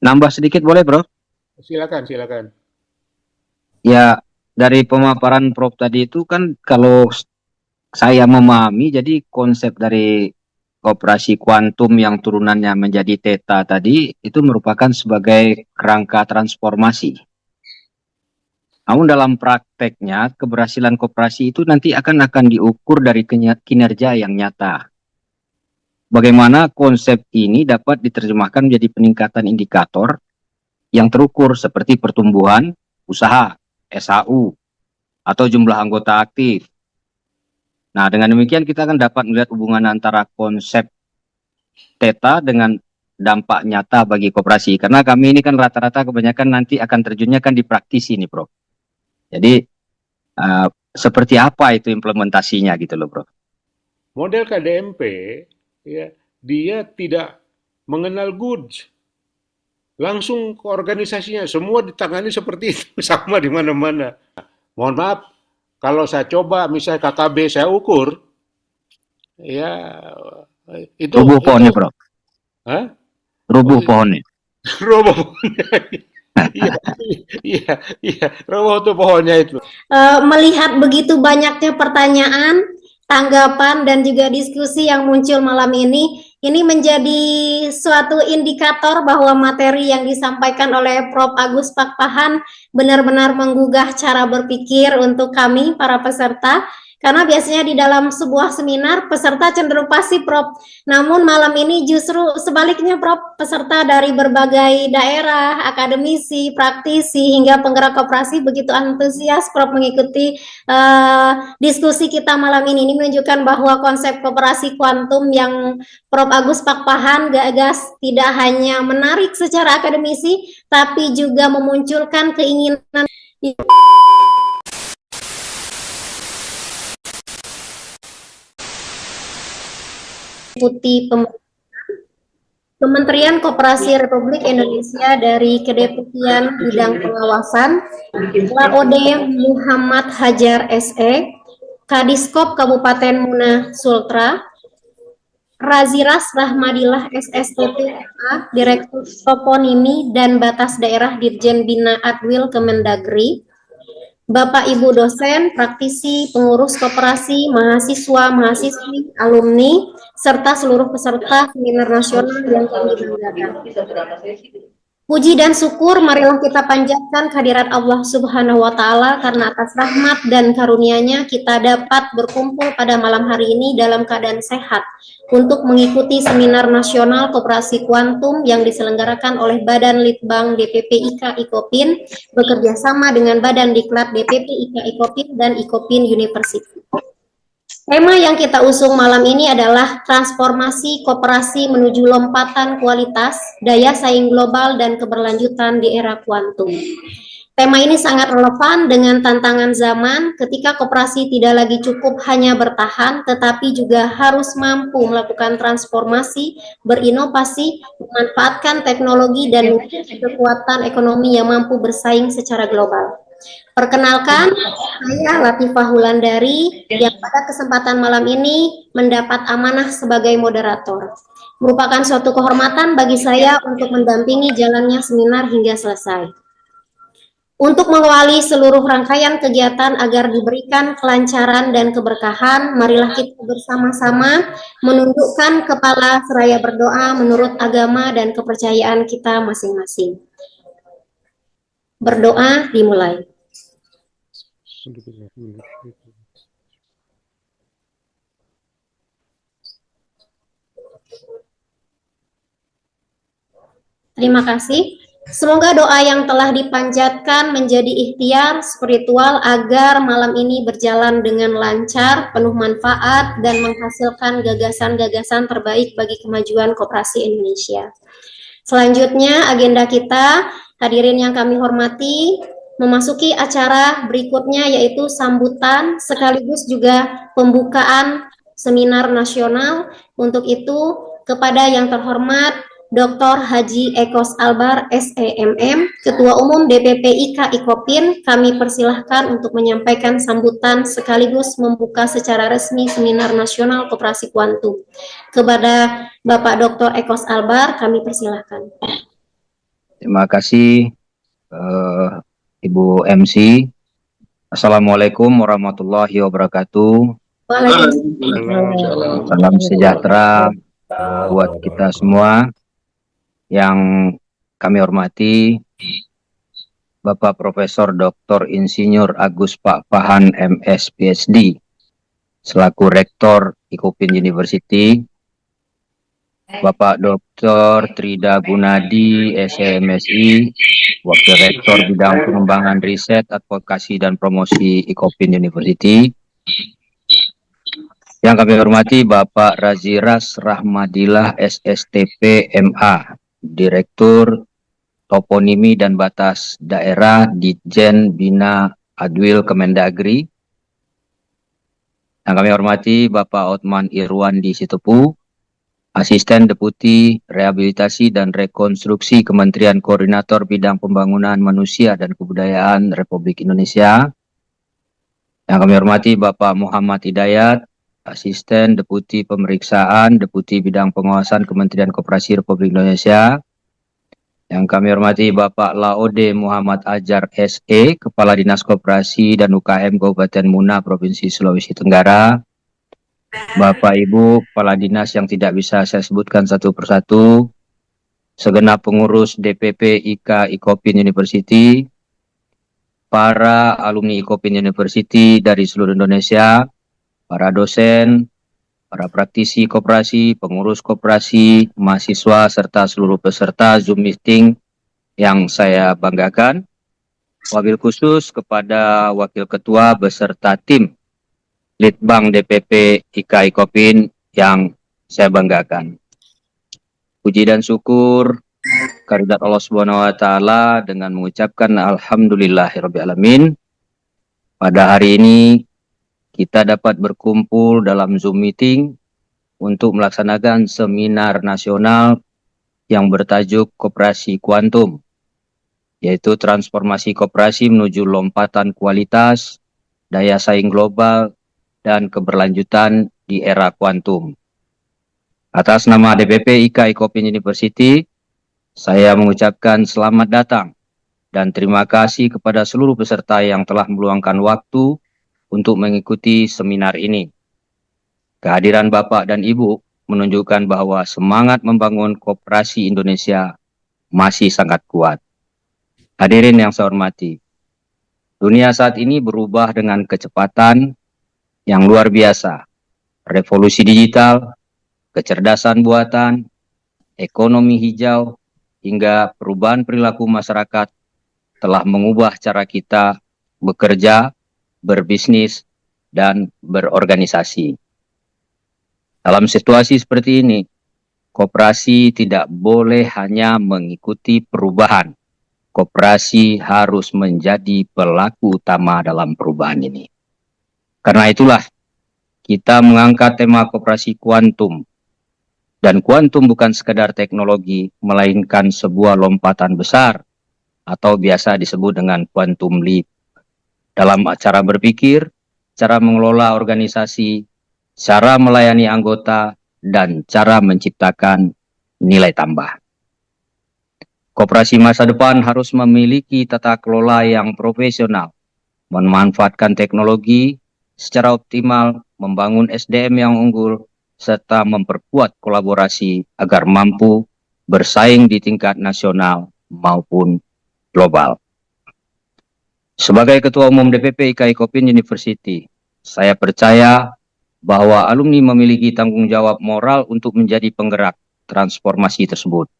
Nambah sedikit boleh, Bro? Silakan, silakan. Ya, dari pemaparan Prof tadi itu kan kalau saya memahami, jadi konsep dari operasi kuantum yang turunannya menjadi theta tadi itu merupakan sebagai kerangka transformasi. Namun dalam prakteknya, keberhasilan koperasi itu nanti akan diukur dari kinerja yang nyata. Bagaimana konsep ini dapat diterjemahkan menjadi peningkatan indikator yang terukur seperti pertumbuhan usaha, SHU, atau jumlah anggota aktif. Nah, dengan demikian kita akan dapat melihat hubungan antara konsep theta dengan dampak nyata bagi koperasi. Karena kami ini kan rata-rata kebanyakan nanti akan terjunnya kan di praktisi nih, Bro. Jadi, seperti apa itu implementasinya gitu loh, Bro. Model KDMP, ya, dia tidak mengenal goods. Langsung ke organisasinya, semua ditangani seperti itu, sama di mana-mana. Mohon maaf, kalau saya coba misalnya KKB saya ukur, ya itu Rubuh pohonnya, Bro. hah? Oh, Rubuh pohonnya. roboh pohonnya. Iya, iya, iya, roboh tuh pohonnya itu. Melihat begitu banyaknya pertanyaan, tanggapan, dan juga diskusi yang muncul malam ini menjadi suatu indikator bahwa materi yang disampaikan oleh Prof. Agus Pakpahan benar-benar menggugah cara berpikir untuk kami, para peserta, karena biasanya di dalam sebuah seminar, peserta cenderung pasif, Prof. Namun malam ini justru sebaliknya, Prof. Peserta dari berbagai daerah, akademisi, praktisi, hingga penggerak koperasi begitu antusias, Prof, mengikuti diskusi kita malam ini menunjukkan bahwa konsep koperasi kuantum yang Prof. Agus Pakpahan gagas tidak hanya menarik secara akademisi, tapi juga memunculkan keinginan putih Kementerian Koperasi Republik Indonesia dari Kedeputian Bidang Pengawasan, Laode Muhammad Hajar SE, Kadiskop Kabupaten Muna Sultra, Raziras Rahmadillah SSTP FA, Direktur Toponimi dan Batas Daerah Dirjen Bina Adwil Kemendagri, Bapak Ibu dosen, praktisi, pengurus koperasi, mahasiswa, mahasiswi, alumni, serta seluruh peserta seminar nasional yang kami banggakan. Puji dan syukur marilah kita panjatkan kehadirat Allah Subhanahu wa Ta'ala, karena atas rahmat dan karunia-Nya kita dapat berkumpul pada malam hari ini dalam keadaan sehat untuk mengikuti seminar nasional koperasi kuantum yang diselenggarakan oleh Badan Litbang DPP IKA Ikopin bekerja sama dengan Badan Diklat DPP IKA Ikopin dan Ikopin University. Tema yang kita usung malam ini adalah transformasi koperasi menuju lompatan kualitas, daya saing global, dan keberlanjutan di era kuantum. Tema ini sangat relevan dengan tantangan zaman ketika koperasi tidak lagi cukup hanya bertahan, tetapi juga harus mampu melakukan transformasi, berinovasi, memanfaatkan teknologi, dan kekuatan ekonomi yang mampu bersaing secara global. Perkenalkan, saya Latifah Wulandari yang pada kesempatan malam ini mendapat amanah sebagai moderator. Merupakan suatu kehormatan bagi saya untuk mendampingi jalannya seminar hingga selesai. Untuk mengawali seluruh rangkaian kegiatan agar diberikan kelancaran dan keberkahan, marilah kita bersama-sama menundukkan kepala seraya berdoa menurut agama dan kepercayaan kita masing-masing. Berdoa dimulai. Terima kasih. Semoga doa yang telah dipanjatkan menjadi ikhtiar spiritual agar malam ini berjalan dengan lancar, penuh manfaat, dan menghasilkan gagasan-gagasan terbaik bagi kemajuan koperasi Indonesia. Selanjutnya, agenda kita, hadirin yang kami hormati, memasuki acara berikutnya yaitu sambutan sekaligus juga pembukaan seminar nasional. Untuk itu, kepada yang terhormat Dr. Haji Ekos Albar SEMM, Ketua Umum DPP IKA Ikopin, kami persilahkan untuk menyampaikan sambutan sekaligus membuka secara resmi seminar nasional koperasi kuantum. Kepada Bapak Dr. Ekos Albar, kami persilahkan. Terima kasih Ibu MC. Assalamualaikum warahmatullahi wabarakatuh. Waalaikumsalam. Salam sejahtera buat kita semua. Yang kami hormati Bapak Profesor Dr. Insinyur Agus Pak Pahan MS PhD selaku Rektor Ikopin University, Bapak Dr. Trida Gunadi SMSI, Wakil Rektor Bidang Pengembangan Riset, Advokasi dan Promosi Ikopin University. Yang kami hormati Bapak Raziras Rahmadillah SSTP MA, Direktur Toponimi dan Batas Daerah Ditjen Bina Adwil Kemendagri. Yang kami hormati Bapak Otman Irwandi Sitepu, Asisten Deputi Rehabilitasi dan Rekonstruksi Kementerian Koordinator Bidang Pembangunan Manusia dan Kebudayaan Republik Indonesia. Yang kami hormati Bapak Muhammad Hidayat, Asisten Deputi Pemeriksaan Deputi Bidang Pengawasan Kementerian Koperasi Republik Indonesia. Yang kami hormati Bapak Laode Muhammad Ajar SE, Kepala Dinas Koperasi dan UKM Kabupaten Muna, Provinsi Sulawesi Tenggara. Bapak Ibu Kepala Dinas yang tidak bisa saya sebutkan satu persatu, segenap pengurus DPP IKA Ikopin University, para alumni Ikopin University dari seluruh Indonesia, para dosen, para praktisi koperasi, pengurus koperasi, mahasiswa, serta seluruh peserta Zoom meeting yang saya banggakan. Wabil khusus kepada Wakil Ketua beserta tim Litbang DPP IKA Ikopin yang saya banggakan. Puji dan syukur kehadirat Allah Subhanahu wa taala dengan mengucapkan alhamdulillahirabbil alamin. Pada hari ini kita dapat berkumpul dalam Zoom meeting untuk melaksanakan seminar nasional yang bertajuk Koperasi Kuantum, yaitu transformasi koperasi menuju lompatan kualitas, daya saing global, dan keberlanjutan di era kuantum. Atas nama DPP IKA Ikopin University, saya mengucapkan selamat datang dan terima kasih kepada seluruh peserta yang telah meluangkan waktu untuk mengikuti seminar ini. Kehadiran Bapak dan Ibu menunjukkan bahwa semangat membangun koperasi Indonesia masih sangat kuat. Hadirin yang saya hormati, dunia saat ini berubah dengan kecepatan yang luar biasa. Revolusi digital, kecerdasan buatan, ekonomi hijau, hingga perubahan perilaku masyarakat telah mengubah cara kita bekerja, berbisnis, dan berorganisasi. Dalam situasi seperti ini, koperasi tidak boleh hanya mengikuti perubahan. Koperasi harus menjadi pelaku utama dalam perubahan ini. Karena itulah kita mengangkat tema koperasi kuantum. Dan kuantum bukan sekedar teknologi, melainkan sebuah lompatan besar atau biasa disebut dengan quantum leap. Dalam cara berpikir, cara mengelola organisasi, cara melayani anggota, dan cara menciptakan nilai tambah. Koperasi masa depan harus memiliki tata kelola yang profesional, memanfaatkan teknologi secara optimal, membangun SDM yang unggul, serta memperkuat kolaborasi agar mampu bersaing di tingkat nasional maupun global. Sebagai Ketua Umum DPP IKA Ikopin University, saya percaya bahwa alumni memiliki tanggung jawab moral untuk menjadi penggerak transformasi tersebut.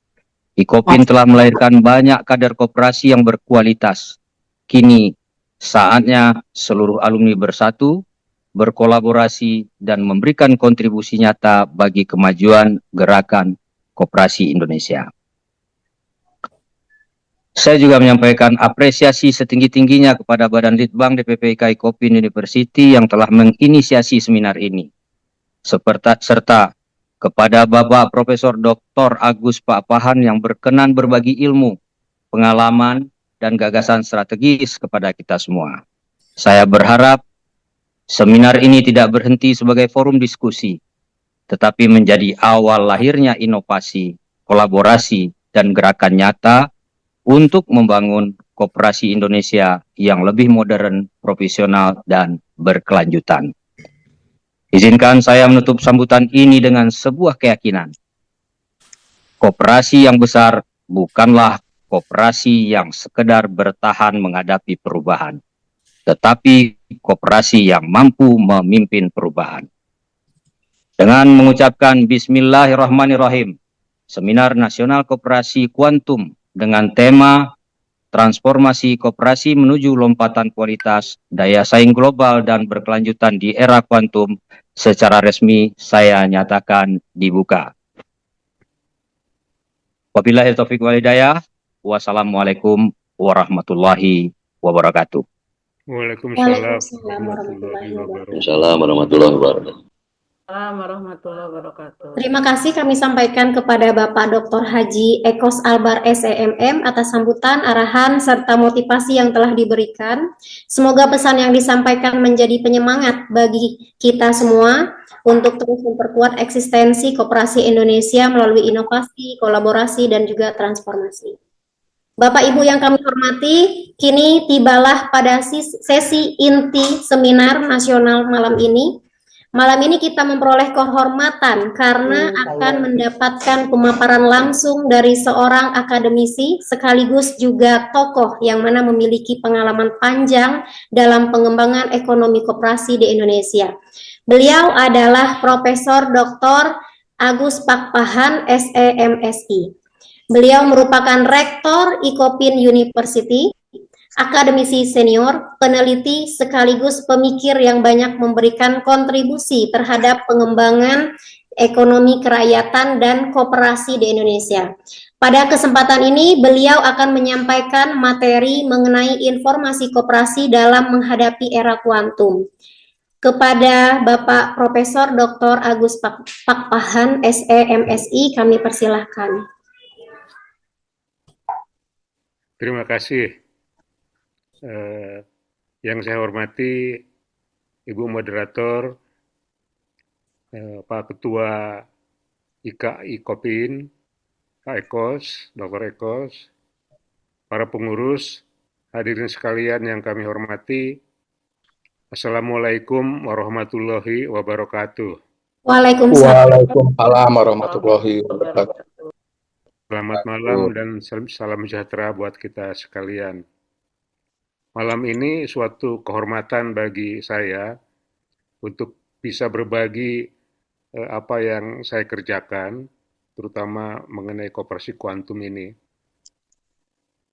Ikopin telah melahirkan banyak kader koperasi yang berkualitas. Kini saatnya seluruh alumni bersatu, berkolaborasi, dan memberikan kontribusi nyata bagi kemajuan gerakan koperasi Indonesia. Saya juga menyampaikan apresiasi setinggi-tingginya kepada Badan Litbang DPP IKA Ikopin University yang telah menginisiasi seminar ini, serta kepada Bapak Profesor Dr. Agus Pak Pahan yang berkenan berbagi ilmu, pengalaman, dan gagasan strategis kepada kita semua. Saya berharap seminar ini tidak berhenti sebagai forum diskusi, tetapi menjadi awal lahirnya inovasi, kolaborasi, dan gerakan nyata untuk membangun koperasi Indonesia yang lebih modern, profesional, dan berkelanjutan. Izinkan saya menutup sambutan ini dengan sebuah keyakinan. Koperasi yang besar bukanlah koperasi yang sekedar bertahan menghadapi perubahan, tetapi koperasi yang mampu memimpin perubahan. Dengan mengucapkan Bismillahirrahmanirrahim, Seminar Nasional Koperasi Kuantum dengan tema Transformasi Koperasi menuju Lompatan Kualitas, Daya Saing Global dan Berkelanjutan di Era Kuantum secara resmi saya nyatakan dibuka. Wabillahi taufiq wal hidayah. Wassalamualaikum warahmatullahi wabarakatuh. Waalaikumsalam warahmatullahi wabarakatuh. Assalamualaikum warahmatullahi wabarakatuh. Assalamualaikum warahmatullahi wabarakatuh. Terima kasih kami sampaikan kepada Bapak Dr. Haji Ekos Albar SEMM atas sambutan, arahan, serta motivasi yang telah diberikan. Semoga pesan yang disampaikan menjadi penyemangat bagi kita semua untuk terus memperkuat eksistensi koperasi Indonesia melalui inovasi, kolaborasi, dan juga transformasi. Bapak Ibu yang kami hormati, kini tibalah pada sesi inti seminar nasional malam ini. Malam ini kita memperoleh kehormatan karena akan mendapatkan pemaparan langsung dari seorang akademisi sekaligus juga tokoh yang mana memiliki pengalaman panjang dalam pengembangan ekonomi koperasi di Indonesia. Beliau adalah Profesor Dr. Agus Pakpahan, SEMSI. Beliau merupakan Rektor Icopin University, akademisi senior, peneliti sekaligus pemikir yang banyak memberikan kontribusi terhadap pengembangan ekonomi kerakyatan dan koperasi di Indonesia. Pada kesempatan ini, beliau akan menyampaikan materi mengenai informasi koperasi dalam menghadapi era kuantum. Kepada Bapak Profesor Dr. Agus Pakpahan, SEMSI, kami persilahkan. Terima kasih. Yang saya hormati Ibu Moderator, Pak Ketua Icopin, Pak Ekos, Dr. Ekos, para pengurus, hadirin sekalian yang kami hormati, Assalamualaikum warahmatullahi wabarakatuh. Waalaikumsalam warahmatullahi wabarakatuh. Selamat malam dan salam sejahtera buat kita sekalian. Malam ini suatu kehormatan bagi saya untuk bisa berbagi apa yang saya kerjakan, terutama mengenai koperasi kuantum ini.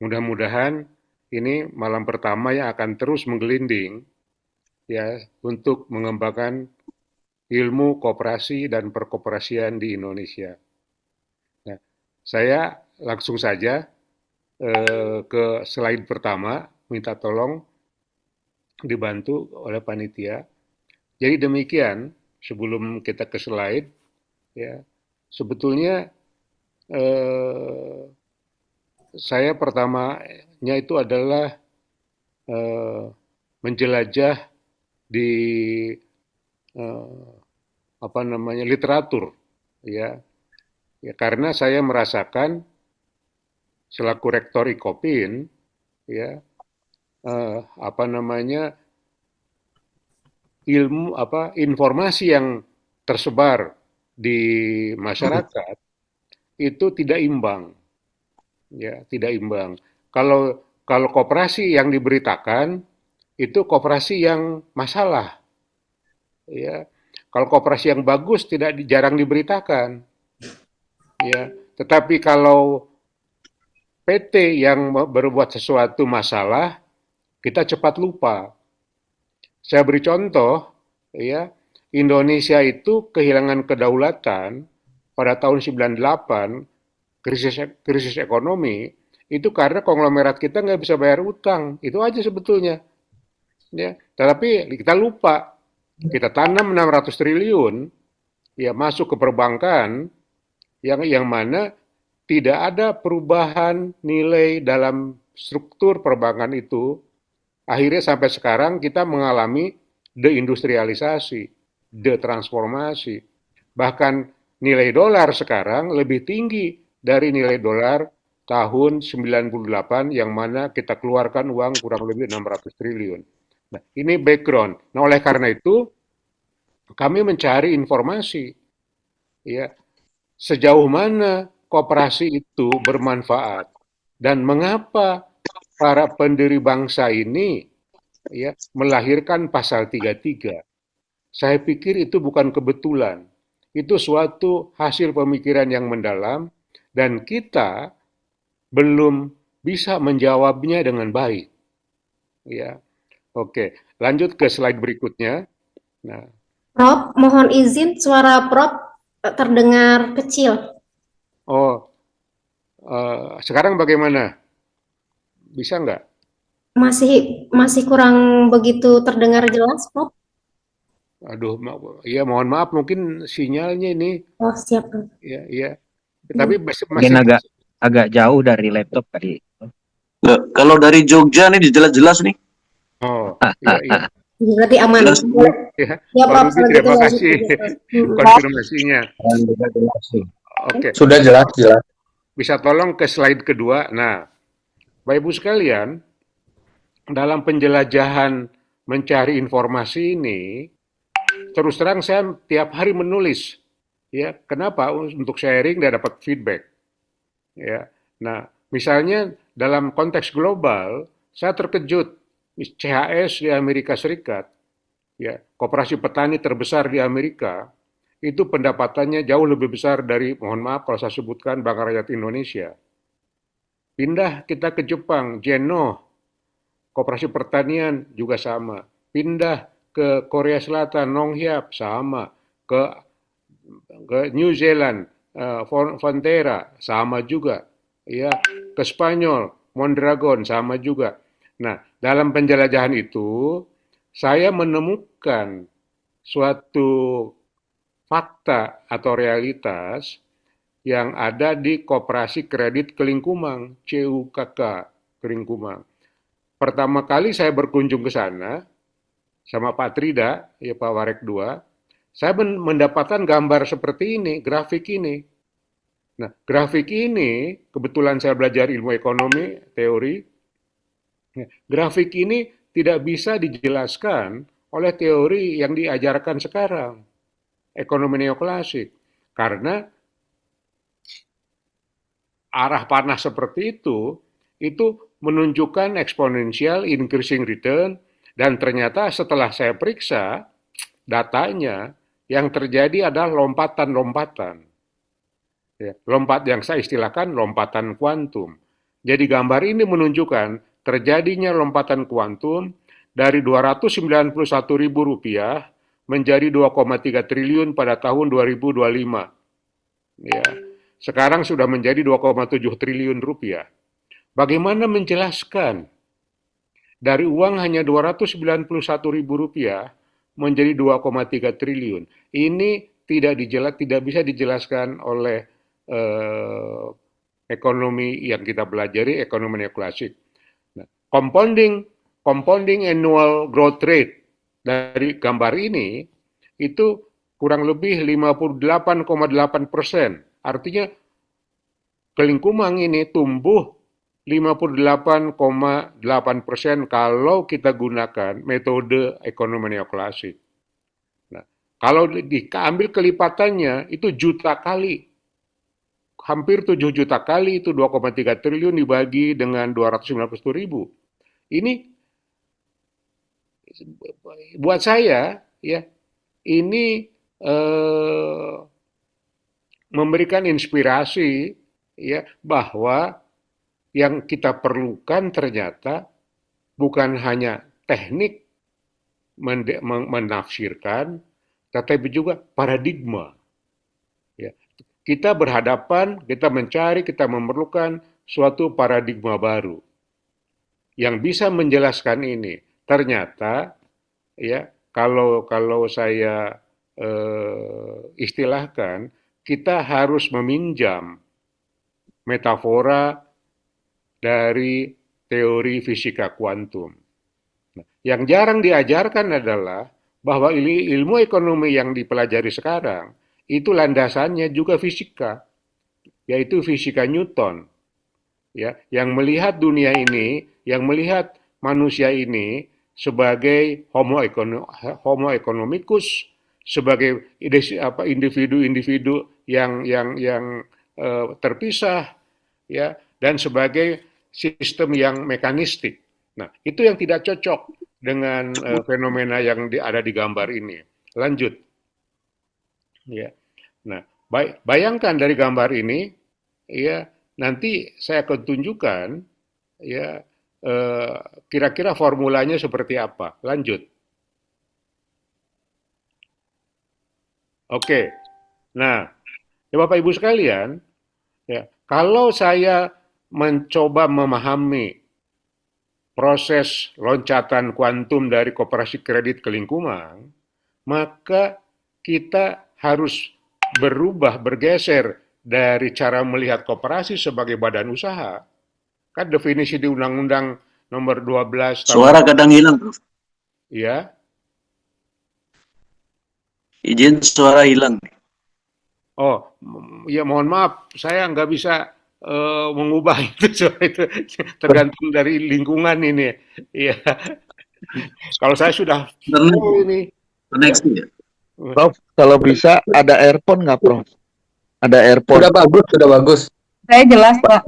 Mudah-mudahan ini malam pertama yang akan terus menggelinding ya untuk mengembangkan ilmu koperasi dan perkoperasian di Indonesia. Nah, saya langsung saja ke slide pertama. Minta tolong dibantu oleh panitia. Jadi demikian, sebelum kita ke slide, ya, sebetulnya saya pertamanya itu adalah menjelajah di literatur, ya, karena saya merasakan selaku rektor Icopin, ya. Informasi yang tersebar di masyarakat itu tidak imbang, ya, tidak imbang. Kalau koperasi yang diberitakan itu koperasi yang masalah, ya. Kalau koperasi yang bagus jarang diberitakan, ya. Tetapi kalau PT yang berbuat sesuatu masalah, kita cepat lupa. Saya beri contoh, ya, Indonesia itu kehilangan kedaulatan pada tahun 98, krisis ekonomi, itu karena konglomerat kita nggak bisa bayar utang. Itu aja sebetulnya. Ya, tetapi kita lupa. Kita tanam 600 triliun, ya, masuk ke perbankan, yang mana tidak ada perubahan nilai dalam struktur perbankan itu. Akhirnya sampai sekarang kita mengalami deindustrialisasi, detransformasi. Bahkan nilai dolar sekarang lebih tinggi dari nilai dolar tahun 98 yang mana kita keluarkan uang kurang lebih 600 triliun. Nah, ini background. Nah, oleh karena itu kami mencari informasi, ya, sejauh mana koperasi itu bermanfaat dan mengapa para pendiri bangsa ini, ya, melahirkan pasal 33. Saya pikir itu bukan kebetulan. Itu suatu hasil pemikiran yang mendalam dan kita belum bisa menjawabnya dengan baik. Ya, oke. Lanjut ke slide berikutnya. Nah, Prof, mohon izin suara Prof terdengar kecil. oh, sekarang bagaimana? Bisa nggak? Masih kurang begitu terdengar jelas, Prof. Aduh, ya mohon maaf, mungkin sinyalnya ini, Oh, siap, Prof. ya, ya. Tapi masih, Mungkin agak jauh dari laptop tadi. Nggak, kalau dari Jogja nih jelas-jelas nih. oh, iya, iya, Berarti aman. Jelas. ya. Ya, Pak Prof, Rudi, kalau gitu terima lanjut kasih aja, Prof. konfirmasinya. Oke, Sudah jelas. bisa tolong ke slide kedua. Nah, Bapak Ibu sekalian, dalam penjelajahan mencari informasi ini, terus terang saya tiap hari menulis. Ya, kenapa? Untuk sharing dan dapat feedback. Ya, nah, misalnya dalam konteks global, saya terkejut. CHS di Amerika Serikat, ya, koperasi petani terbesar di Amerika, itu pendapatannya jauh lebih besar dari, mohon maaf kalau saya sebutkan, Bank Rakyat Indonesia. Pindah kita ke Jepang, Jeno, koperasi pertanian juga sama. Pindah ke Korea Selatan, Nonghyap, sama. Ke New Zealand, Frontera, sama juga. Ya, ke Spanyol, Mondragon, sama juga. Nah, dalam penjelajahan itu, saya menemukan suatu fakta atau realitas yang ada di Koperasi Kredit Kelingkumang, CUKK Kelingkumang. Pertama kali saya berkunjung ke sana, sama Pak Trida, ya Pak Warek 2, saya mendapatkan gambar seperti ini, grafik ini. Nah, grafik ini, kebetulan saya belajar ilmu ekonomi, teori, grafik ini tidak bisa dijelaskan oleh teori yang diajarkan sekarang, ekonomi neoklasik. Karena arah panah seperti itu menunjukkan exponential increasing return, dan ternyata setelah saya periksa datanya, yang terjadi adalah lompatan-lompatan. Ya, lompat yang saya istilahkan lompatan kuantum. Jadi gambar ini menunjukkan terjadinya lompatan kuantum dari Rp291.000 menjadi 2,3 triliun pada tahun 2025. Ya, sekarang sudah menjadi 2,7 triliun rupiah. Bagaimana menjelaskan dari uang hanya Rp291.000 menjadi 2,3 triliun? Ini tidak bisa dijelaskan oleh ekonomi yang kita pelajari, ekonomi neoklasik. Nah, compounding annual growth rate dari gambar ini itu kurang lebih 58,8%. Artinya Kelingkumang ini tumbuh 58,8% kalau kita gunakan metode ekonomi neoklasik. Nah, kalau diambil kelipatannya itu juta kali. Hampir 7 juta kali, itu 2,3 triliun dibagi dengan 291.000. Ini buat saya, ya, ini memberikan inspirasi, ya, bahwa yang kita perlukan ternyata bukan hanya teknik menafsirkan, tetapi juga paradigma. Ya. Kita berhadapan, kita mencari, kita memerlukan suatu paradigma baru yang bisa menjelaskan ini. Ternyata, ya, kalau saya istilahkan, kita harus meminjam metafora dari teori fisika kuantum. Nah, yang jarang diajarkan adalah bahwa ilmu ekonomi yang dipelajari sekarang itu landasannya juga fisika, yaitu fisika Newton. ya, yang melihat dunia ini, yang melihat manusia ini sebagai homo economicus, sebagai individu-individu yang terpisah, ya, dan sebagai sistem yang mekanistik. Nah, itu yang tidak cocok dengan fenomena yang ada di gambar ini. Lanjut, ya. Nah, bayangkan dari gambar ini, ya, nanti saya akan tunjukkan, ya, eh, kira-kira formulanya seperti apa. Lanjut. Oke. Nah, ya Bapak Ibu sekalian, ya, kalau saya mencoba memahami proses loncatan kuantum dari koperasi kredit ke lingkungan, maka kita harus bergeser dari cara melihat koperasi sebagai badan usaha. Kan definisi di Undang-Undang nomor 12 tahun, Suara kadang hilang, Prof. ya. Izin suara hilang. Oh, ya mohon maaf, saya nggak bisa mengubah itu, itu tergantung dari lingkungan ini. Ya, kalau saya sudah full ini, ya. Koneksi ya. Prof, kalau bisa ada earphone nggak, Prof? Ada earphone. Sudah bagus, sudah bagus. Saya jelas, Pak.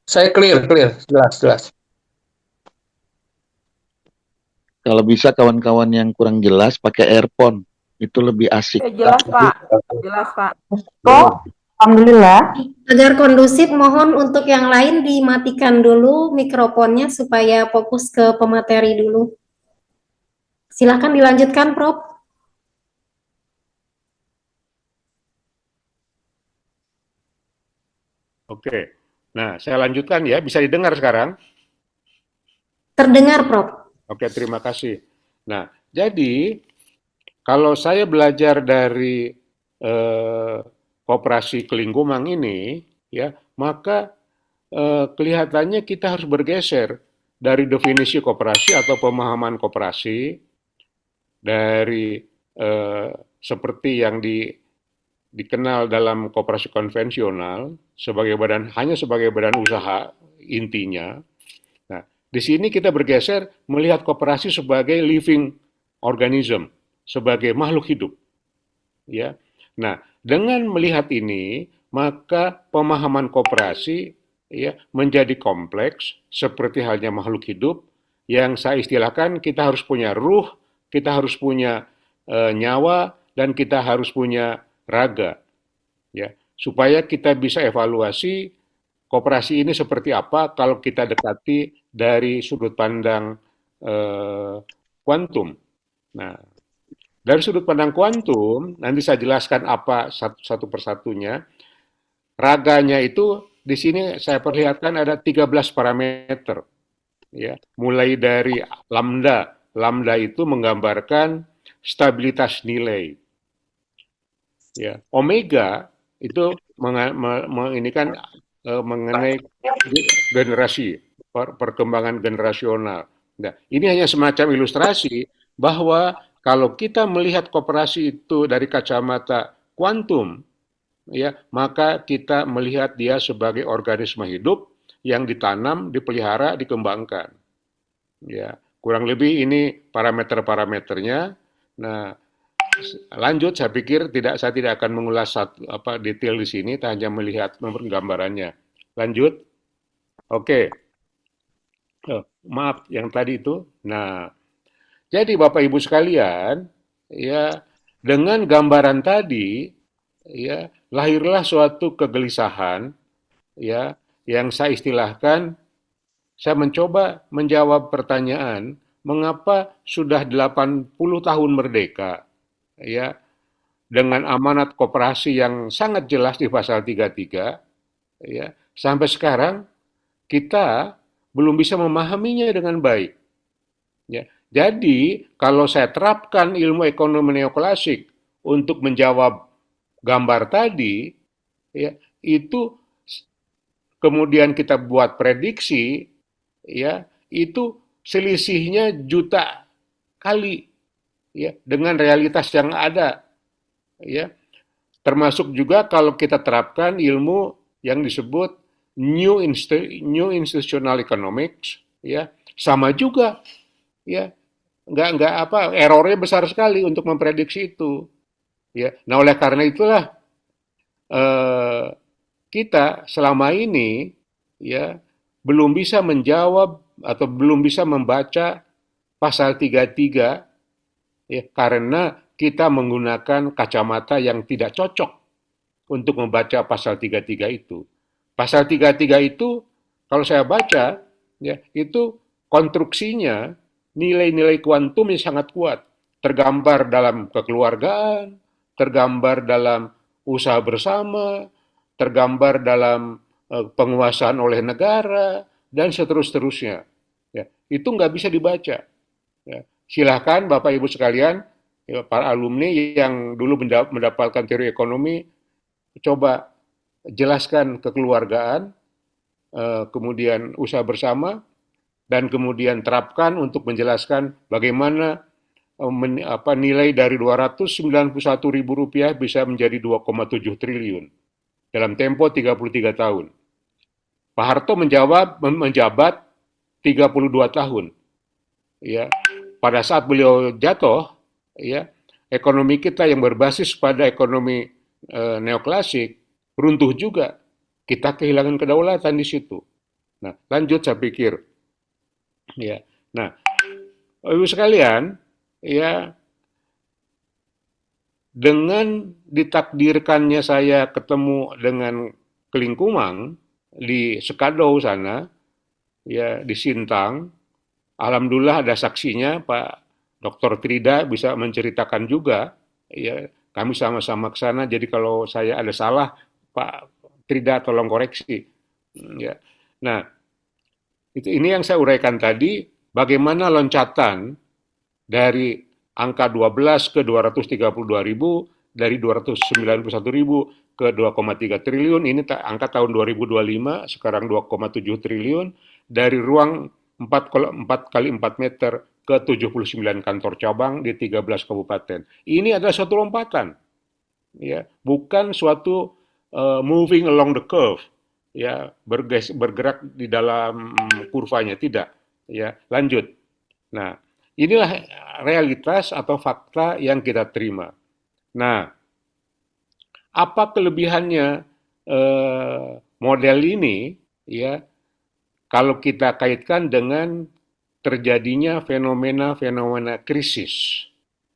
Saya clear, jelas. Kalau bisa kawan-kawan yang kurang jelas pakai earphone. Itu lebih asik. Jelas, Pak. Jelas, Pak. Kok? Alhamdulillah. Agar kondusif, mohon untuk yang lain dimatikan dulu mikrofonnya supaya fokus ke pemateri dulu. Silakan dilanjutkan, Prof. Oke. Nah, saya lanjutkan ya. Bisa didengar sekarang? Terdengar, Prof. Oke, terima kasih. Nah, jadi kalau saya belajar dari koperasi Kelingkumang ini, ya, maka kelihatannya kita harus bergeser dari definisi koperasi atau pemahaman koperasi dari seperti yang dikenal dalam koperasi konvensional hanya sebagai badan usaha intinya. Nah, di sini kita bergeser melihat koperasi sebagai living organism, sebagai makhluk hidup. Ya. Nah, dengan melihat ini, maka pemahaman koperasi, ya, menjadi kompleks seperti halnya makhluk hidup yang saya istilahkan kita harus punya ruh, kita harus punya nyawa, dan kita harus punya raga, ya, supaya kita bisa evaluasi koperasi ini seperti apa kalau kita dekati dari sudut pandang kuantum. Nah, dari sudut pandang kuantum, nanti saya jelaskan apa satu persatunya. Raganya itu di sini saya perlihatkan ada 13 parameter, ya, mulai dari lambda. Lambda itu menggambarkan stabilitas nilai. Ya, omega itu ini kan mengenai generasi, perkembangan generasional. Nah, ini hanya semacam ilustrasi bahwa kalau kita melihat koperasi itu dari kacamata kuantum, ya, maka kita melihat dia sebagai organisme hidup yang ditanam, dipelihara, dikembangkan. Ya, kurang lebih ini parameter-parameternya. Nah, lanjut, saya pikir saya tidak akan mengulas detail di sini, hanya melihat gambarannya. Lanjut. Oke. Maaf yang tadi itu. Nah, jadi Bapak Ibu sekalian, ya, dengan gambaran tadi, ya, lahirlah suatu kegelisahan, ya, yang saya istilahkan, saya mencoba menjawab pertanyaan, mengapa sudah 80 tahun merdeka, ya, dengan amanat koperasi yang sangat jelas di pasal 33, ya, sampai sekarang kita belum bisa memahaminya dengan baik. Ya. Jadi, kalau saya terapkan ilmu ekonomi neoklasik untuk menjawab gambar tadi, ya, itu kemudian kita buat prediksi, ya, itu selisihnya juta kali, ya, dengan realitas yang ada, ya. Termasuk juga kalau kita terapkan ilmu yang disebut new institutional economics, ya, sama juga, ya, nggak apa, errornya besar sekali untuk memprediksi itu, ya. Nah, oleh karena itulah eh, kita selama ini, ya, belum bisa menjawab atau belum bisa membaca pasal 33, ya, karena kita menggunakan kacamata yang tidak cocok untuk membaca pasal 33 itu. Pasal 33 itu kalau saya baca, ya, itu konstruksinya nilai-nilai kuantum yang sangat kuat, tergambar dalam kekeluargaan, tergambar dalam usaha bersama, tergambar dalam penguasaan oleh negara, dan seterusnya. Ya, itu nggak bisa dibaca. Ya. Silahkan Bapak Ibu sekalian, ya, para alumni yang dulu mendapatkan teori ekonomi, coba jelaskan kekeluargaan, kemudian usaha bersama, dan kemudian terapkan untuk menjelaskan bagaimana nilai dari Rp291.000 bisa menjadi 2,7 triliun dalam tempo 33 tahun. Pak Harto menjabat 32 tahun. Ya, pada saat beliau jatuh, ya, ekonomi kita yang berbasis pada ekonomi neoklasik runtuh juga. Kita kehilangan kedaulatan di situ. Nah, lanjut saya pikir. Ya. Nah, Ibu sekalian, ya, dengan ditakdirkannya saya ketemu dengan Kelingkumang di Sekadau sana, ya, di Sintang, alhamdulillah ada saksinya, Pak Dr. Trida bisa menceritakan juga, ya, kami sama-sama ke sana, jadi kalau saya ada salah, Pak Trida tolong koreksi. Ya. Nah, ini yang saya uraikan tadi, bagaimana loncatan dari angka 12 ke 232.000, dari 291.000 ke 2,3 triliun, ini angka tahun 2025, sekarang 2,7 triliun, dari ruang 4 kali 4 meter ke 79 kantor cabang di 13 kabupaten. Ini adalah suatu lompatan, ya, bukan suatu moving along the curve, ya, bergerak di dalam kurvanya, tidak, ya. Lanjut. Nah, inilah realitas atau fakta yang kita terima. Nah, apa kelebihannya model ini, ya, kalau kita kaitkan dengan terjadinya fenomena-fenomena krisis,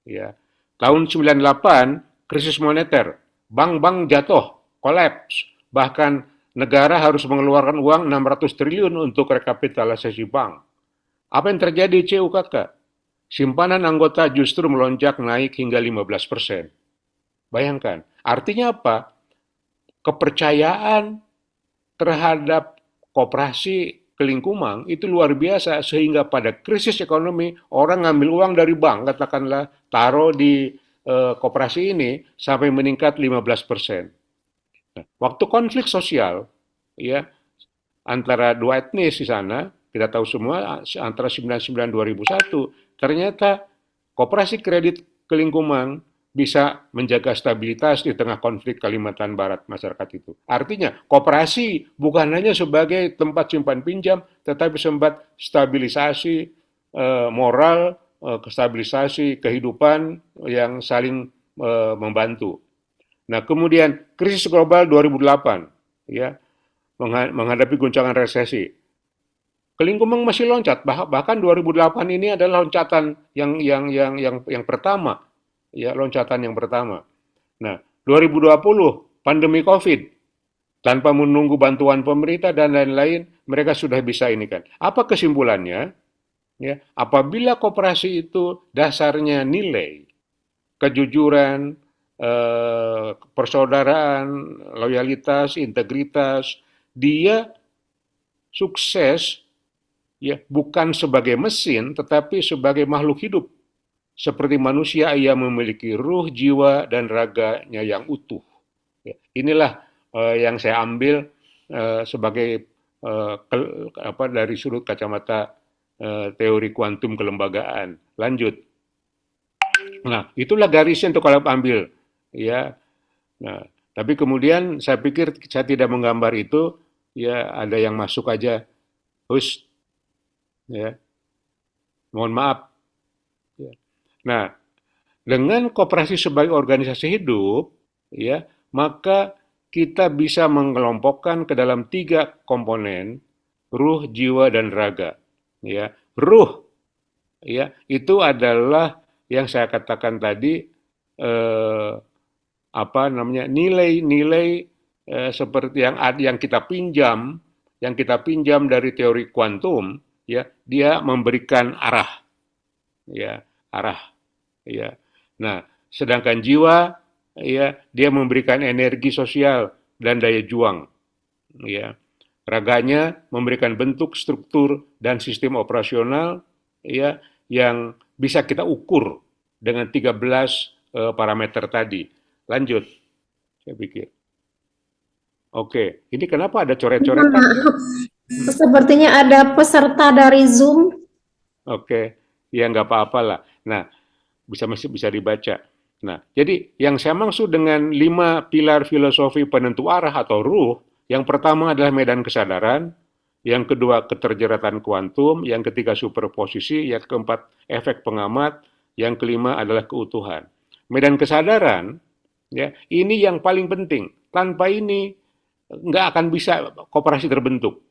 ya. Tahun 98 krisis moneter, bank-bank jatuh, kolaps, bahkan negara harus mengeluarkan uang 600 triliun untuk rekapitalisasi bank. Apa yang terjadi CUKK? Simpanan anggota justru melonjak naik hingga 15%. Bayangkan, artinya apa? Kepercayaan terhadap koperasi Kelingkumang itu luar biasa, sehingga pada krisis ekonomi orang ngambil uang dari bank, katakanlah taruh di koperasi ini sampai meningkat 15%. Nah, waktu konflik sosial, ya, antara dua etnis di sana, kita tahu semua antara 99-2001, ternyata koperasi kredit Kelingkumang bisa menjaga stabilitas di tengah konflik Kalimantan Barat masyarakat itu. Artinya, koperasi bukan hanya sebagai tempat simpan pinjam, tetapi sempat stabilisasi moral, stabilisasi kehidupan yang saling membantu. Nah, kemudian krisis global 2008, ya, menghadapi guncangan resesi. Kelingkumang masih loncat, bahkan 2008 ini adalah loncatan yang pertama, ya, loncatan yang pertama. Nah, 2020 pandemi Covid, tanpa menunggu bantuan pemerintah dan lain-lain, mereka sudah bisa ini kan. Apa kesimpulannya? Ya, apabila koperasi itu dasarnya nilai, kejujuran, persaudaraan, loyalitas, integritas, dia sukses, ya, bukan sebagai mesin, tetapi sebagai makhluk hidup. Seperti manusia, ia memiliki ruh, jiwa, dan raganya yang utuh. Ya, inilah yang saya ambil sebagai dari sudut kacamata teori kuantum kelembagaan. Lanjut. Nah, itulah garisnya untuk kalian ambil, ya. Nah, tapi kemudian saya pikir saya tidak menggambar itu ya ada yang masuk aja, hus, ya, mohon maaf. Ya. Nah, dengan koperasi sebagai organisasi hidup, ya, maka kita bisa mengelompokkan ke dalam 3 komponen, ruh, jiwa, dan raga. Ya, ruh, ya, itu adalah yang saya katakan tadi, eh, apa namanya, nilai-nilai seperti yang kita pinjam dari teori kuantum, ya, dia memberikan arah, ya, arah, ya. Nah, sedangkan jiwa, ya, dia memberikan energi sosial dan daya juang, ya. Raganya memberikan bentuk, struktur, dan sistem operasional, ya, yang bisa kita ukur dengan 13 parameter tadi. Lanjut, saya pikir. Oke, ini kenapa ada coret-coretan? Maaf, sepertinya ada peserta dari Zoom. Oke, ya nggak apa-apa lah. Nah, masih bisa dibaca. Nah, jadi yang saya maksud dengan 5 pilar filosofi penentu arah atau ruh, yang pertama adalah medan kesadaran, yang kedua keterjeratan kuantum, yang ketiga superposisi, yang keempat efek pengamat, yang kelima adalah keutuhan. Medan kesadaran, ya, ini yang paling penting. Tanpa ini nggak akan bisa koperasi terbentuk.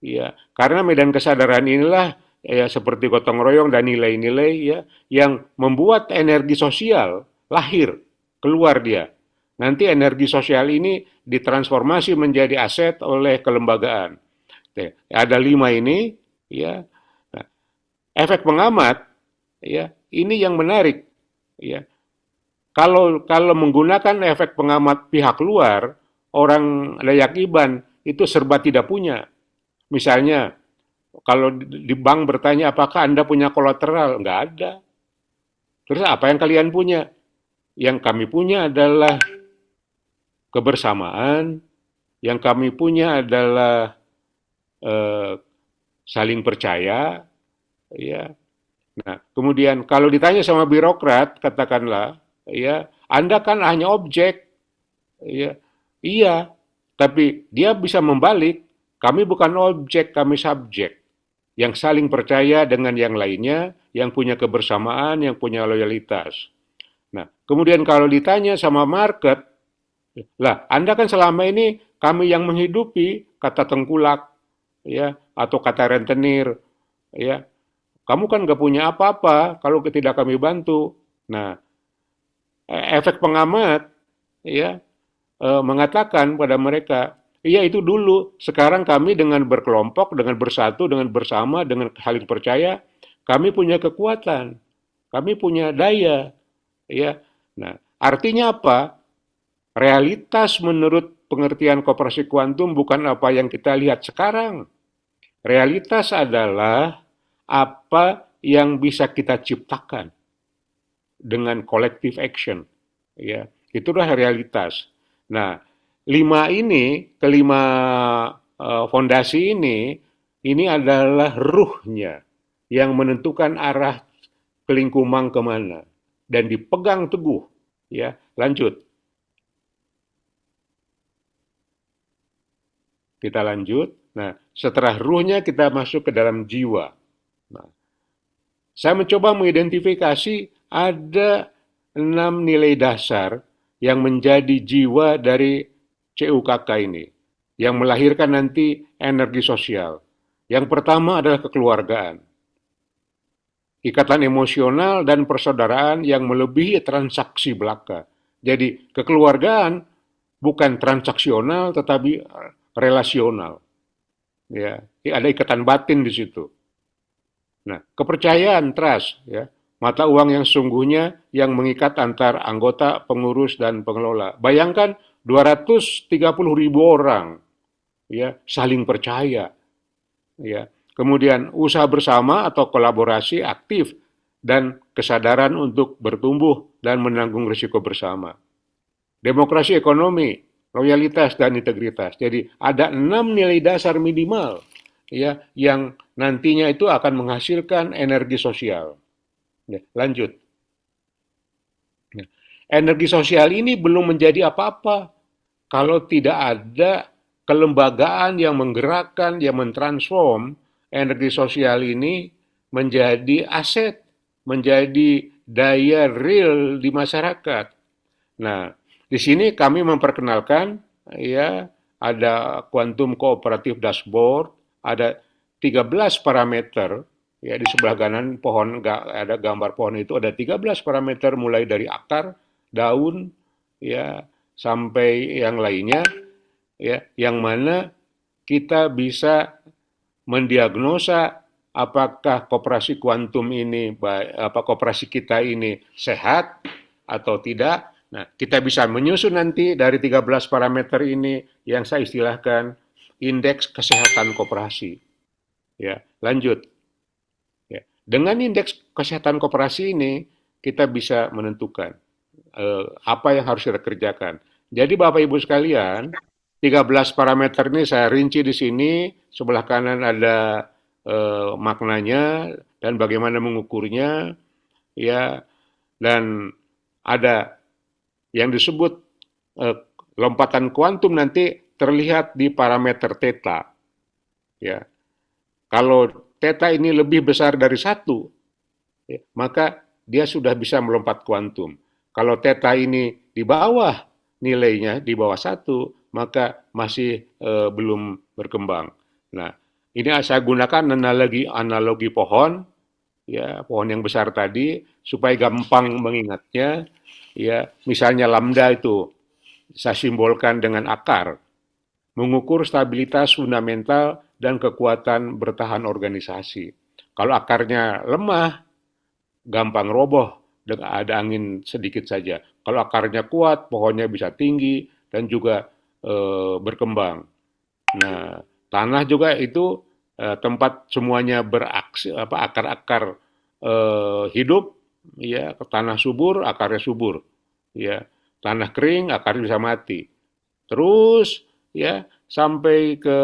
Ya, karena medan kesadaran inilah ya seperti gotong royong dan nilai-nilai ya yang membuat energi sosial lahir, keluar dia. Nanti energi sosial ini ditransformasi menjadi aset oleh kelembagaan. Ada 5 ini, ya. Nah, efek pengamat, ya, ini yang menarik, ya. Kalau menggunakan efek pengamat pihak luar, orang layak iban itu serba tidak punya. Misalnya, kalau di bank bertanya apakah Anda punya kolateral, nggak ada. Terus apa yang kalian punya? Yang kami punya adalah kebersamaan, yang kami punya adalah saling percaya, ya. Nah, kemudian kalau ditanya sama birokrat, katakanlah, ya, Anda kan hanya objek, ya, iya, tapi dia bisa membalik, kami bukan objek, kami subjek, yang saling percaya dengan yang lainnya, yang punya kebersamaan, yang punya loyalitas. Nah, kemudian kalau ditanya sama market, lah, Anda kan selama ini kami yang menghidupi, kata tengkulak, ya, atau kata rentenir, ya. Kamu kan nggak punya apa-apa kalau tidak kami bantu. Nah, efek pengamat, ya, mengatakan pada mereka, iya itu dulu, sekarang kami dengan berkelompok, dengan bersatu, dengan bersama, dengan saling percaya, kami punya kekuatan, kami punya daya, ya. Nah, artinya apa? Realitas menurut pengertian koperasi kuantum bukan apa yang kita lihat sekarang. Realitas adalah apa yang bisa kita ciptakan dengan collective action. Ya, itulah realitas. Nah, kelima fondasi ini adalah ruhnya yang menentukan arah kelingkumang kemana dan dipegang teguh. Ya, lanjut. Kita lanjut. Nah, setelah ruhnya kita masuk ke dalam jiwa. Nah, saya mencoba mengidentifikasi ada 6 nilai dasar yang menjadi jiwa dari CUKK ini, yang melahirkan nanti energi sosial. Yang pertama adalah kekeluargaan. Ikatan emosional dan persaudaraan yang melebihi transaksi belaka. Jadi kekeluargaan bukan transaksional tetapi relasional. Ya, ada ikatan batin di situ. Nah, kepercayaan, trust, ya, mata uang yang sungguhnya yang mengikat antar anggota, pengurus, dan pengelola. Bayangkan 230.000 orang, ya, saling percaya, ya. Kemudian usaha bersama atau kolaborasi aktif dan kesadaran untuk bertumbuh dan menanggung risiko bersama. Demokrasi ekonomi, loyalitas dan integritas. Jadi ada 6 nilai dasar minimal, ya, yang nantinya itu akan menghasilkan energi sosial. Ya, lanjut. Ya. Energi sosial ini belum menjadi apa-apa kalau tidak ada kelembagaan yang menggerakkan, yang mentransform energi sosial ini menjadi aset, menjadi daya real di masyarakat. Nah, di sini kami memperkenalkan ya ada Quantum Cooperative Dashboard, ada 13 parameter ya di sebelah kanan pohon ada gambar pohon itu ada 13 parameter mulai dari akar, daun ya sampai yang lainnya ya yang mana kita bisa mendiagnosa apakah koperasi kuantum ini koperasi kita ini sehat atau tidak. Nah, kita bisa menyusun nanti dari 13 parameter ini yang saya istilahkan indeks kesehatan koperasi. Ya, lanjut. Ya. Dengan indeks kesehatan koperasi ini kita bisa menentukan apa yang harus kita kerjakan. Jadi Bapak Ibu sekalian, 13 parameter ini saya rinci di sini, sebelah kanan ada maknanya dan bagaimana mengukurnya, ya, dan ada yang disebut lompatan kuantum nanti terlihat di parameter theta. Ya. Kalau theta ini lebih besar dari 1, ya, maka dia sudah bisa melompat kuantum. Kalau theta ini di bawah nilainya, di bawah 1, maka masih belum berkembang. Nah, ini saya gunakan analogi pohon, ya pohon yang besar tadi, supaya gampang mengingatnya. Ya, misalnya lambda itu saya simbolkan dengan akar, mengukur stabilitas fundamental dan kekuatan bertahan organisasi. Kalau akarnya lemah, gampang roboh, ada angin sedikit saja. Kalau akarnya kuat, pohonnya bisa tinggi dan juga berkembang. Nah, tanah juga itu tempat semuanya beraksi, akar-akar hidup, ya, tanah subur, akarnya subur, ya, tanah kering, akarnya bisa mati. Terus, ya, sampai ke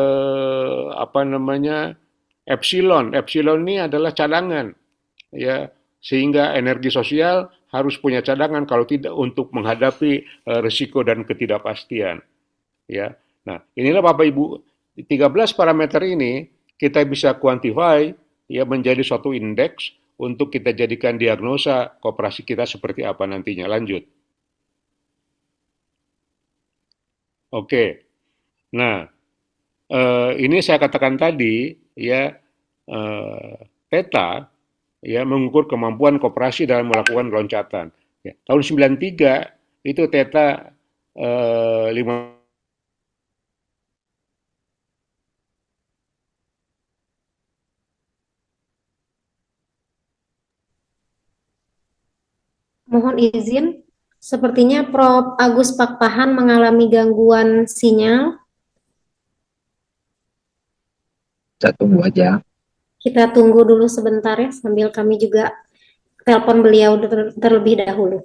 apa namanya epsilon. Epsilon ini adalah cadangan, ya, sehingga energi sosial harus punya cadangan kalau tidak untuk menghadapi risiko dan ketidakpastian. Ya, nah inilah Bapak Ibu 13 parameter ini kita bisa quantify ya menjadi suatu indeks untuk kita jadikan diagnosa koperasi kita seperti apa nantinya. Lanjut. Oke. Nah, ini saya katakan tadi ya Theta ya mengukur kemampuan koperasi dalam melakukan loncatan. Ya, tahun 93 itu Theta 5. Mohon izin, sepertinya Prof. Agus Pakpahan mengalami gangguan sinyal. Kita tunggu aja. Kita tunggu dulu sebentar ya, sambil kami juga telepon beliau terlebih dahulu.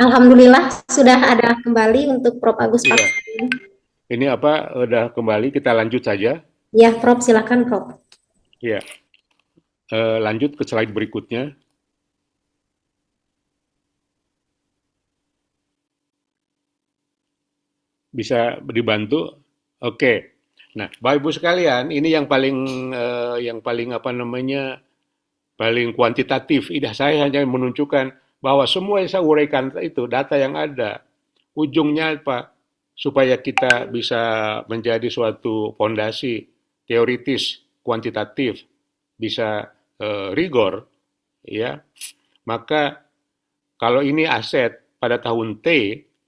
Alhamdulillah sudah ada kembali untuk Prof. Agus Pakpahan. Ini apa? Udah kembali, kita lanjut saja. Ya, Prof. Silakan, Prof. Ya, lanjut ke slide berikutnya. Bisa dibantu? Oke. Nah, Bapak Ibu sekalian, ini yang paling apa namanya paling kuantitatif. Saya hanya menunjukkan bahwa semua yang saya uraikan itu data yang ada. Ujungnya apa? Supaya kita bisa menjadi suatu fondasi teoritis, kuantitatif, bisa rigor, ya. Maka kalau ini aset pada tahun T,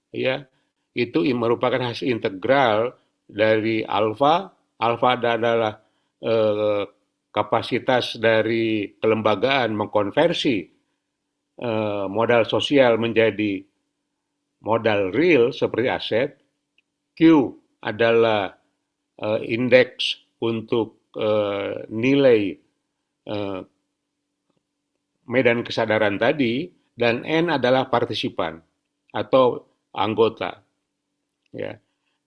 ya, itu merupakan hasil integral dari alfa. Alfa adalah kapasitas dari kelembagaan mengkonversi modal sosial menjadi modal real seperti aset, Q adalah indeks untuk nilai medan kesadaran tadi, dan N adalah partisipan atau anggota. Ya.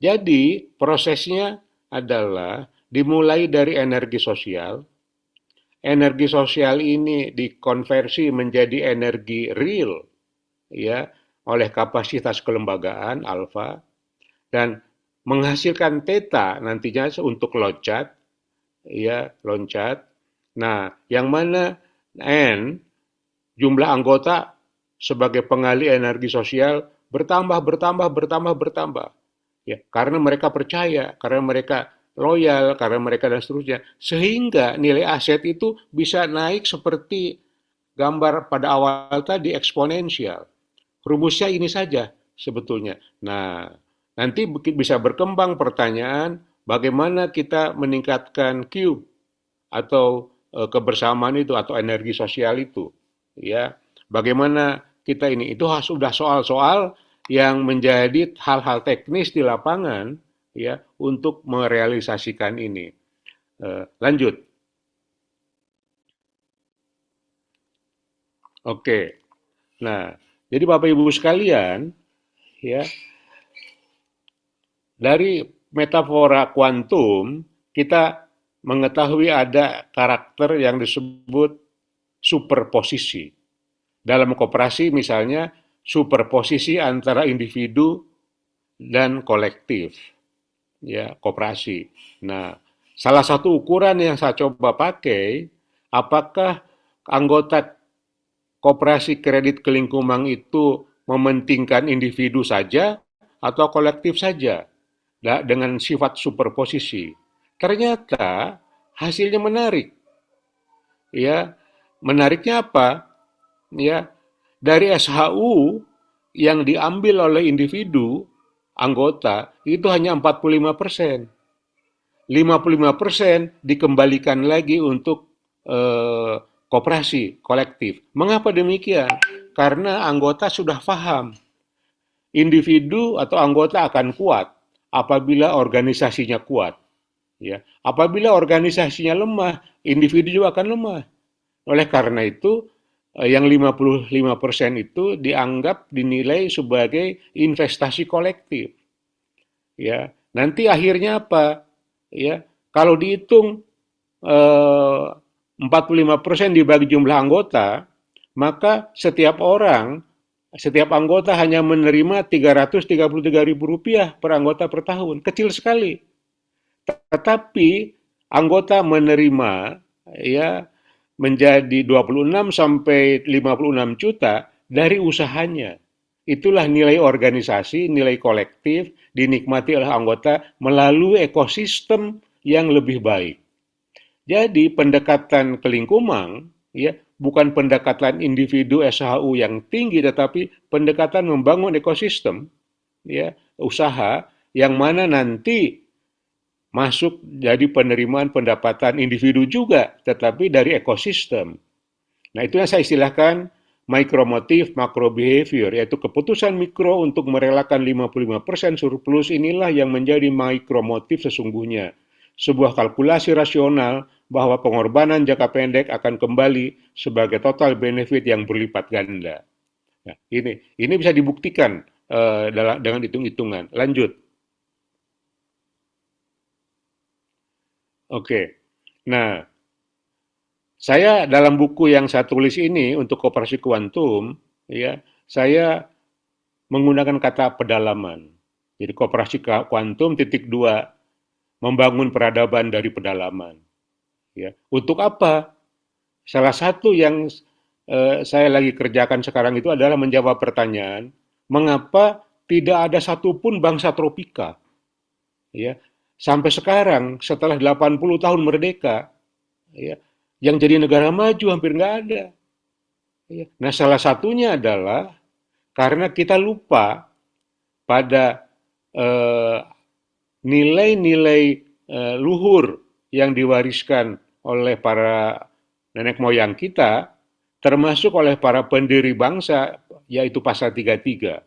Jadi prosesnya adalah dimulai dari energi sosial. Energi sosial ini dikonversi menjadi energi real, ya, oleh kapasitas kelembagaan alfa, dan menghasilkan theta nantinya untuk loncat, ya, loncat. Nah, yang mana N jumlah anggota sebagai pengalih energi sosial bertambah. Ya, karena mereka percaya, karena mereka loyal, karena mereka dan seterusnya. Sehingga nilai aset itu bisa naik seperti gambar pada awal tadi, eksponensial. Rumusnya ini saja sebetulnya. Nah, nanti bisa berkembang pertanyaan bagaimana kita meningkatkan Q atau kebersamaan itu atau energi sosial itu. Ya, bagaimana kita ini, itu sudah soal-soal yang menjadi hal-hal teknis di lapangan, ya, untuk merealisasikan ini. Lanjut. Oke. Nah, jadi Bapak Ibu sekalian, ya, dari metafora kuantum kita mengetahui ada karakter yang disebut superposisi. Dalam koperasi misalnya superposisi antara individu dan kolektif, ya, koperasi. Nah, salah satu ukuran yang saya coba pakai, apakah anggota koperasi kredit Kelingkumang itu mementingkan individu saja atau kolektif saja dengan sifat superposisi. Ternyata hasilnya menarik. Ya, menariknya apa? Ya, dari SHU yang diambil oleh individu anggota itu hanya 45%. 55% dikembalikan lagi untuk koperasi kolektif. Mengapa demikian? Karena anggota sudah paham. Individu atau anggota akan kuat apabila organisasinya kuat. Ya, apabila organisasinya lemah, individu juga akan lemah. Oleh karena itu, yang 55% itu dinilai sebagai investasi kolektif. Ya, nanti akhirnya apa? Ya, kalau dihitung 45% dibagi jumlah anggota, maka setiap anggota hanya menerima Rp333.000 per anggota per tahun. Kecil sekali. Tetapi anggota menerima, ya, menjadi 26 sampai 56 juta dari usahanya. Itulah nilai organisasi, nilai kolektif dinikmati oleh anggota melalui ekosistem yang lebih baik. Jadi pendekatan Kelingkumang, ya, bukan pendekatan individu SHU yang tinggi, tetapi pendekatan membangun ekosistem, ya, usaha yang mana nanti masuk jadi penerimaan pendapatan individu juga, tetapi dari ekosistem. Nah, itu yang saya istilahkan micromotive, macro behavior, yaitu keputusan mikro untuk merelakan 55% surplus inilah yang menjadi micromotive sesungguhnya. Sebuah kalkulasi rasional bahwa pengorbanan jangka pendek akan kembali sebagai total benefit yang berlipat ganda. Nah, ini bisa dibuktikan dengan hitung-hitungan. Lanjut. Oke. Nah, saya dalam buku yang saya tulis ini untuk koperasi kuantum, ya, saya menggunakan kata pedalaman. Jadi koperasi kuantum _2, membangun peradaban dari pedalaman. Ya, untuk apa? Salah satu yang saya lagi kerjakan sekarang itu adalah menjawab pertanyaan, mengapa tidak ada satupun bangsa tropika, ya, sampai sekarang setelah 80 tahun merdeka, ya, yang jadi negara maju hampir nggak ada. Ya. Nah, salah satunya adalah karena kita lupa pada nilai-nilai luhur yang diwariskan oleh para nenek moyang kita, termasuk oleh para pendiri bangsa, yaitu pasal 33.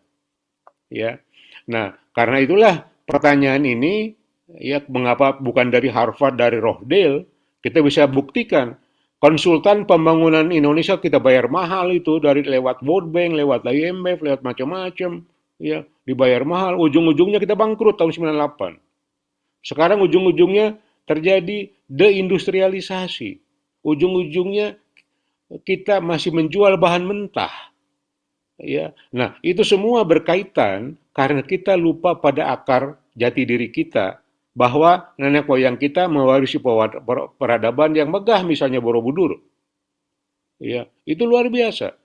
ya. Nah, karena itulah pertanyaan ini ya mengapa bukan dari Harvard, dari Rochdale, kita bisa buktikan konsultan pembangunan Indonesia kita bayar mahal itu dari lewat World Bank, lewat IMF, lewat macam-macam, ya dibayar mahal. Ujung-ujungnya kita bangkrut tahun 98. Sekarang ujung-ujungnya terjadi deindustrialisasi. Ujung-ujungnya kita masih menjual bahan mentah. Ya, nah itu semua berkaitan karena kita lupa pada akar jati diri kita bahwa nenek moyang kita mewarisi peradaban yang megah, misalnya Borobudur. Ya, itu luar biasa.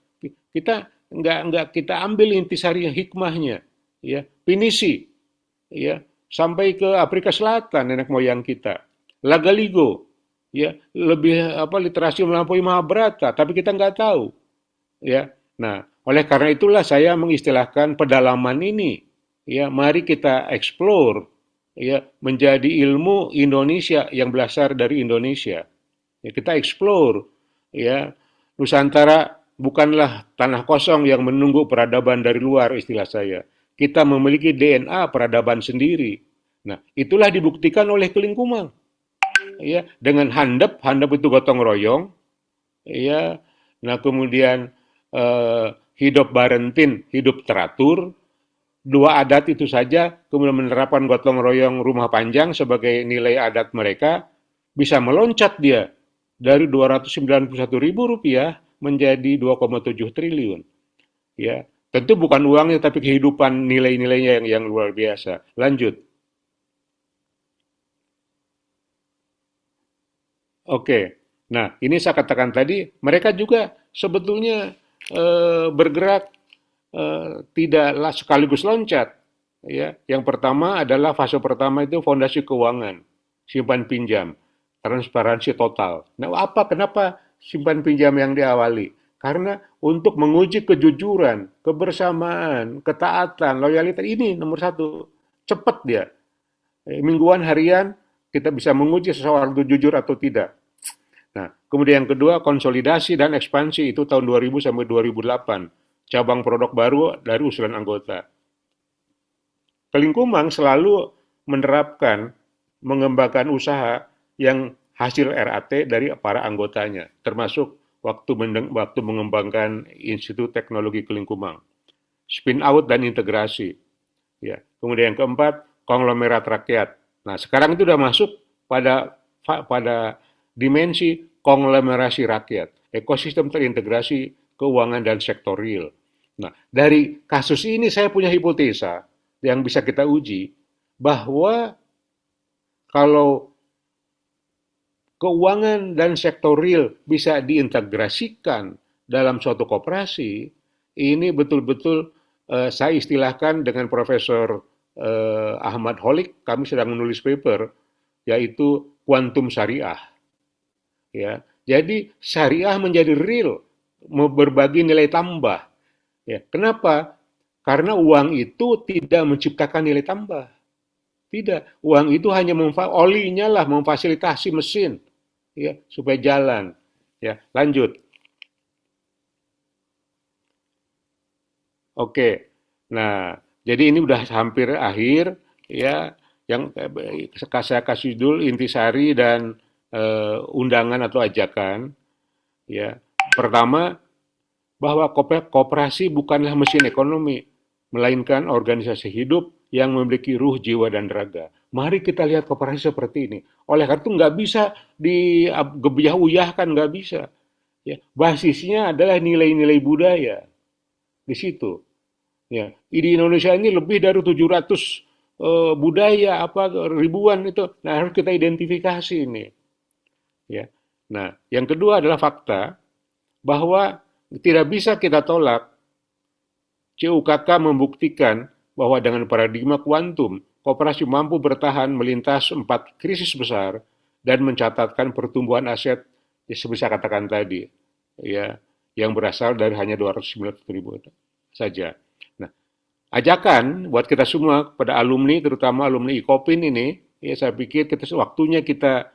Kita nggak kita ambil intisari hikmahnya, ya, pinisi, ya, sampai ke Afrika Selatan nenek moyang kita. Lagaligo, ya, lebih apa literasi melampaui Mahabharata, tapi kita nggak tahu, ya. Nah, oleh karena itulah saya mengistilahkan pedalaman ini, ya, mari kita explore, ya, menjadi ilmu Indonesia yang berasal dari Indonesia. Ya, kita explore, ya. Nusantara bukanlah tanah kosong yang menunggu peradaban dari luar, istilah saya. Kita memiliki DNA peradaban sendiri. Nah, itulah dibuktikan oleh Kelingkumang, ya, dengan handap, handap itu gotong royong, ya. Nah, kemudian hidup barentin, hidup teratur, dua adat itu saja, kemudian menerapkan gotong royong rumah panjang sebagai nilai adat mereka, bisa meloncat dia dari Rp291.000 menjadi 2,7 triliun. Ya, tentu bukan uangnya tapi kehidupan nilai-nilainya yang luar biasa. Lanjut. Oke. Nah, ini saya katakan tadi, mereka juga sebetulnya bergerak tidaklah sekaligus loncat. Ya, yang pertama adalah fase pertama itu fondasi keuangan, simpan pinjam, transparansi total. Nah, kenapa simpan pinjam yang diawali? Karena untuk menguji kejujuran, kebersamaan, ketaatan, loyalitas ini nomor satu. Cepat dia. Mingguan, harian, kita bisa menguji seseorang itu jujur atau tidak. Nah, kemudian yang kedua, konsolidasi dan ekspansi itu tahun 2000 sampai 2008. Cabang produk baru dari usulan anggota. Kelingkumang selalu menerapkan, mengembangkan usaha yang hasil RAT dari para anggotanya, termasuk waktu mengembangkan Institut Teknologi Kelingkumang. Spin out dan integrasi. Ya. Kemudian yang keempat, konglomerat rakyat. Nah, sekarang itu sudah masuk pada dimensi konglomerasi rakyat, ekosistem terintegrasi keuangan dan sektor real. Nah, dari kasus ini saya punya hipotesa yang bisa kita uji bahwa kalau keuangan dan sektor real bisa diintegrasikan dalam suatu koperasi, ini betul-betul saya istilahkan dengan Profesor Ahmad Holik, kami sedang menulis paper, yaitu kuantum syariah. Ya, jadi syariah menjadi real, berbagi nilai tambah. Ya, kenapa? Karena uang itu tidak menciptakan nilai tambah. Tidak, uang itu hanya olinya lah memfasilitasi mesin, ya, supaya jalan. Ya, lanjut. Oke. Nah, jadi ini udah hampir akhir, ya. Yang saya kasih judul intisari dan undangan atau ajakan, ya. Pertama, bahwa koperasi bukanlah mesin ekonomi, melainkan organisasi hidup yang memiliki ruh, jiwa, dan raga. Mari kita lihat koperasi seperti ini. Oleh karena itu nggak bisa digebiah-uyahkan, nggak bisa. Ya, basisnya adalah nilai-nilai budaya di situ. Ya, di Indonesia ini lebih dari 700 budaya ribuan itu. Nah, harus kita identifikasi ini. Ya. Nah, yang kedua adalah fakta bahwa tidak bisa kita tolak. CUKK membuktikan bahwa dengan paradigma kuantum, koperasi mampu bertahan melintas 4 krisis besar dan mencatatkan pertumbuhan aset seperti saya katakan tadi, ya, yang berasal dari hanya 290.000 saja. Nah, ajakan buat kita semua pada alumni, terutama alumni IKOPIN ini, ya saya pikir waktunya kita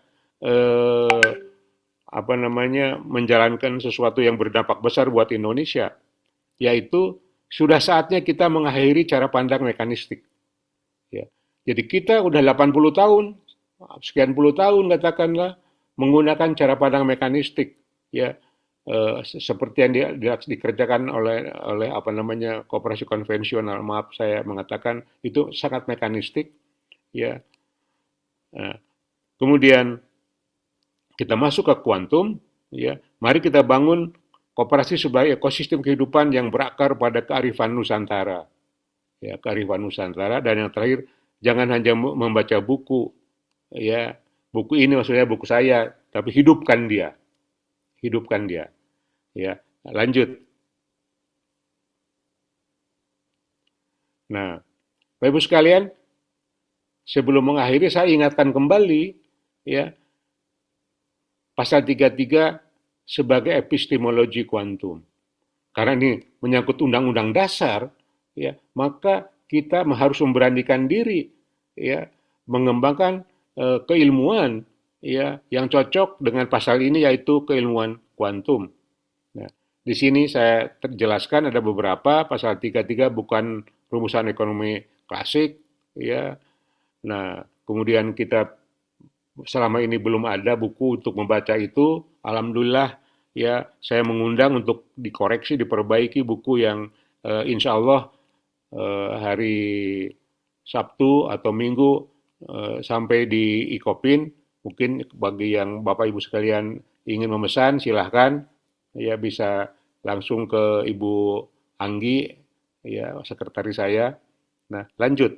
menjalankan sesuatu yang berdampak besar buat Indonesia, yaitu sudah saatnya kita mengakhiri cara pandang mekanistik. Ya. Jadi kita udah 80 tahun, sekian puluh tahun katakanlah, menggunakan cara pandang mekanistik. Ya. Seperti yang dikerjakan oleh apa namanya koperasi konvensional. Maaf saya mengatakan itu sangat mekanistik. Ya. Nah, kemudian kita masuk ke kuantum. Ya. Mari kita bangun koperasi sebagai ekosistem kehidupan yang berakar pada kearifan Nusantara. Ya, kearifan Nusantara. Dan yang terakhir, jangan hanya membaca buku. Ya, buku ini maksudnya buku saya, tapi hidupkan dia. Hidupkan dia. Ya, lanjut. Nah, Bapak Ibu sekalian, sebelum mengakhiri saya ingatkan kembali ya, pasal 33 sebagai epistemologi kuantum. Karena ini menyangkut undang-undang dasar, ya, maka kita harus memberanikan diri, ya, mengembangkan keilmuan, ya, yang cocok dengan pasal ini yaitu keilmuan kuantum. Nah, di sini saya terjelaskan ada beberapa pasal 33 bukan rumusan ekonomi klasik, ya. Nah, kemudian kita selama ini belum ada buku untuk membaca itu, alhamdulillah ya saya mengundang untuk dikoreksi, diperbaiki buku yang insya Allah hari Sabtu atau Minggu sampai di Ikopin. Mungkin bagi yang Bapak Ibu sekalian ingin memesan silahkan ya bisa langsung ke Ibu Anggi ya sekretaris saya. Nah, lanjut.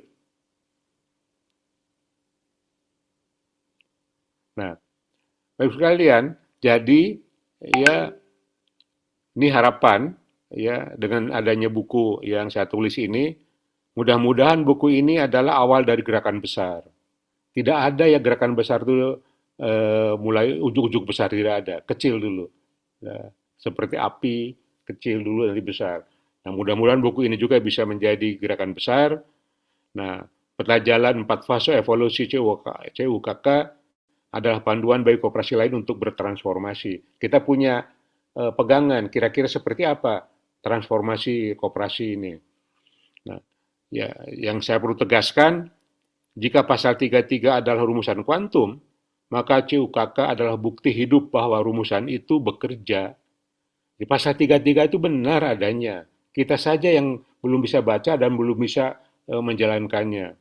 Nah, Bapak sekalian, jadi ya ini harapan ya dengan adanya buku yang saya tulis ini, mudah-mudahan buku ini adalah awal dari gerakan besar. Tidak ada ya gerakan besar itu mulai ujuk-ujuk besar, tidak ada, kecil dulu. Nah, seperti api, kecil dulu nanti besar. Nah, mudah-mudahan buku ini juga bisa menjadi gerakan besar. Nah, peta jalan 4 fase evolusi CUKK adalah panduan bagi koperasi lain untuk bertransformasi. Kita punya pegangan kira-kira seperti apa transformasi koperasi ini. Nah, ya, yang saya perlu tegaskan, jika pasal 33 adalah rumusan kuantum, maka CUKK adalah bukti hidup bahwa rumusan itu bekerja. Di pasal 33 itu benar adanya. Kita saja yang belum bisa baca dan belum bisa menjalankannya.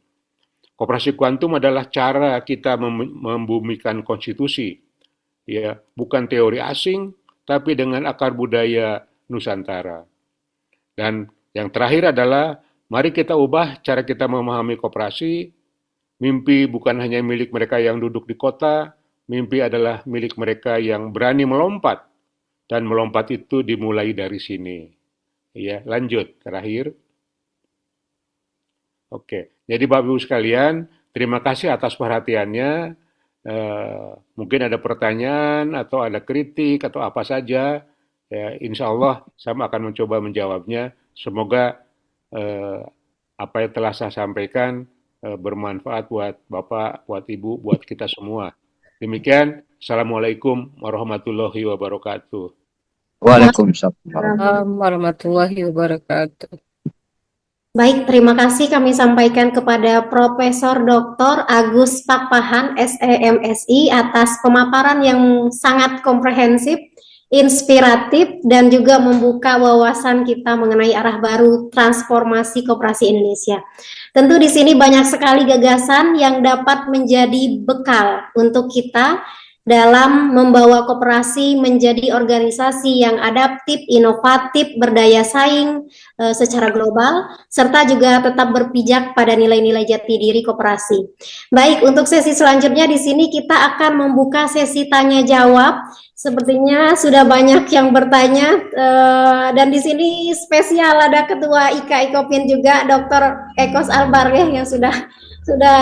Koperasi kuantum adalah cara kita membumikan konstitusi, ya, bukan teori asing, tapi dengan akar budaya Nusantara. Dan yang terakhir adalah, mari kita ubah cara kita memahami koperasi. Mimpi bukan hanya milik mereka yang duduk di kota, mimpi adalah milik mereka yang berani melompat, dan melompat itu dimulai dari sini. Ya, lanjut, terakhir. Oke, jadi Bapak Ibu sekalian, terima kasih atas perhatiannya. Mungkin ada pertanyaan atau ada kritik atau apa saja. Ya, insya Allah saya akan mencoba menjawabnya. Semoga apa yang telah saya sampaikan bermanfaat buat Bapak, buat Ibu, buat kita semua. Demikian, Assalamualaikum warahmatullahi wabarakatuh. Waalaikumsalam. Warahmatullahi wabarakatuh. Baik, terima kasih kami sampaikan kepada Profesor Dr. Agus Pakpahan, SEMSI, atas pemaparan yang sangat komprehensif, inspiratif, dan juga membuka wawasan kita mengenai arah baru transformasi koperasi Indonesia. Tentu di sini banyak sekali gagasan yang dapat menjadi bekal untuk kita dalam membawa koperasi menjadi organisasi yang adaptif, inovatif, berdaya saing secara global, serta juga tetap berpijak pada nilai-nilai jati diri koperasi. Baik, untuk sesi selanjutnya di sini kita akan membuka sesi tanya jawab. Sepertinya sudah banyak yang bertanya dan di sini spesial ada Ketua IKA Ikopin juga, Dr. Ekos Albar ya, yang sudah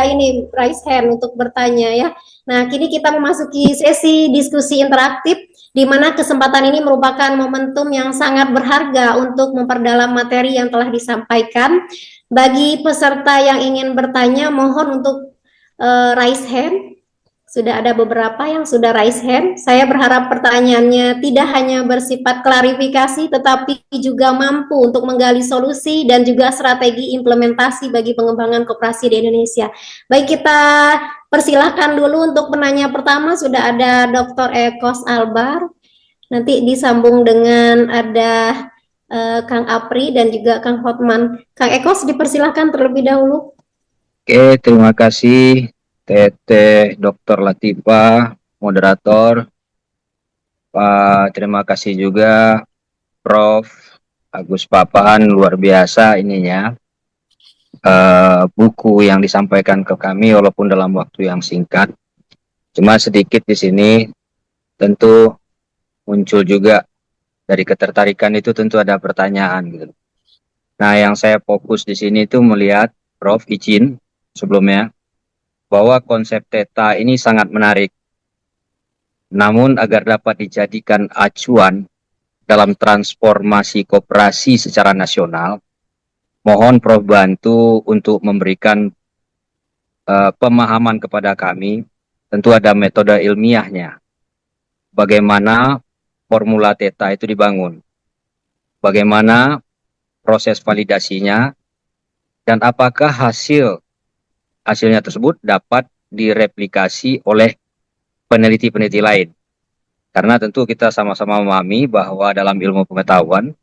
ini raise hand untuk bertanya ya. Nah, kini kita memasuki sesi diskusi interaktif, di mana kesempatan ini merupakan momentum yang sangat berharga untuk memperdalam materi yang telah disampaikan. Bagi peserta yang ingin bertanya, mohon untuk raise hand Sudah ada beberapa yang sudah raise hand. Saya berharap pertanyaannya tidak hanya bersifat klarifikasi, tetapi juga mampu untuk menggali solusi dan juga strategi implementasi bagi pengembangan koperasi di Indonesia. Baik, kita persilahkan dulu untuk penanya pertama. Sudah ada Dr. Ekos Albar. Nanti disambung dengan ada Kang Apri dan juga Kang Hotman. Kang Ekos dipersilahkan terlebih dahulu. Oke, terima kasih Teteh Dr. Latifah, moderator. Terima kasih juga Prof. Agus Papahan, luar biasa ininya. Buku yang disampaikan ke kami walaupun dalam waktu yang singkat. Cuma sedikit di sini tentu muncul juga dari ketertarikan itu tentu ada pertanyaan gitu. Nah, yang saya fokus di sini itu melihat Prof. izin sebelumnya bahwa konsep theta ini sangat menarik. Namun agar dapat dijadikan acuan dalam transformasi koperasi secara nasional, mohon Prof bantu untuk memberikan pemahaman kepada kami. Tentu ada metode ilmiahnya. Bagaimana formula theta itu dibangun. Bagaimana proses validasinya, dan apakah hasilnya tersebut dapat direplikasi oleh peneliti-peneliti lain. Karena tentu kita sama-sama memahami bahwa dalam ilmu pengetahuan,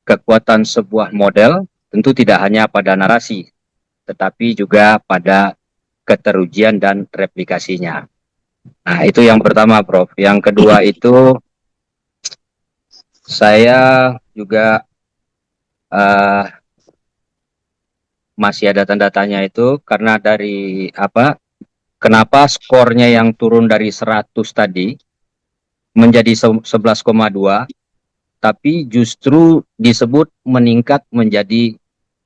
kekuatan sebuah model tentu tidak hanya pada narasi, tetapi juga pada keterujian dan replikasinya. Nah, itu yang pertama, Prof. Yang kedua itu, saya juga masih ada tanda tanya itu karena dari kenapa skornya yang turun dari 100 tadi menjadi 11,2 tapi justru disebut meningkat menjadi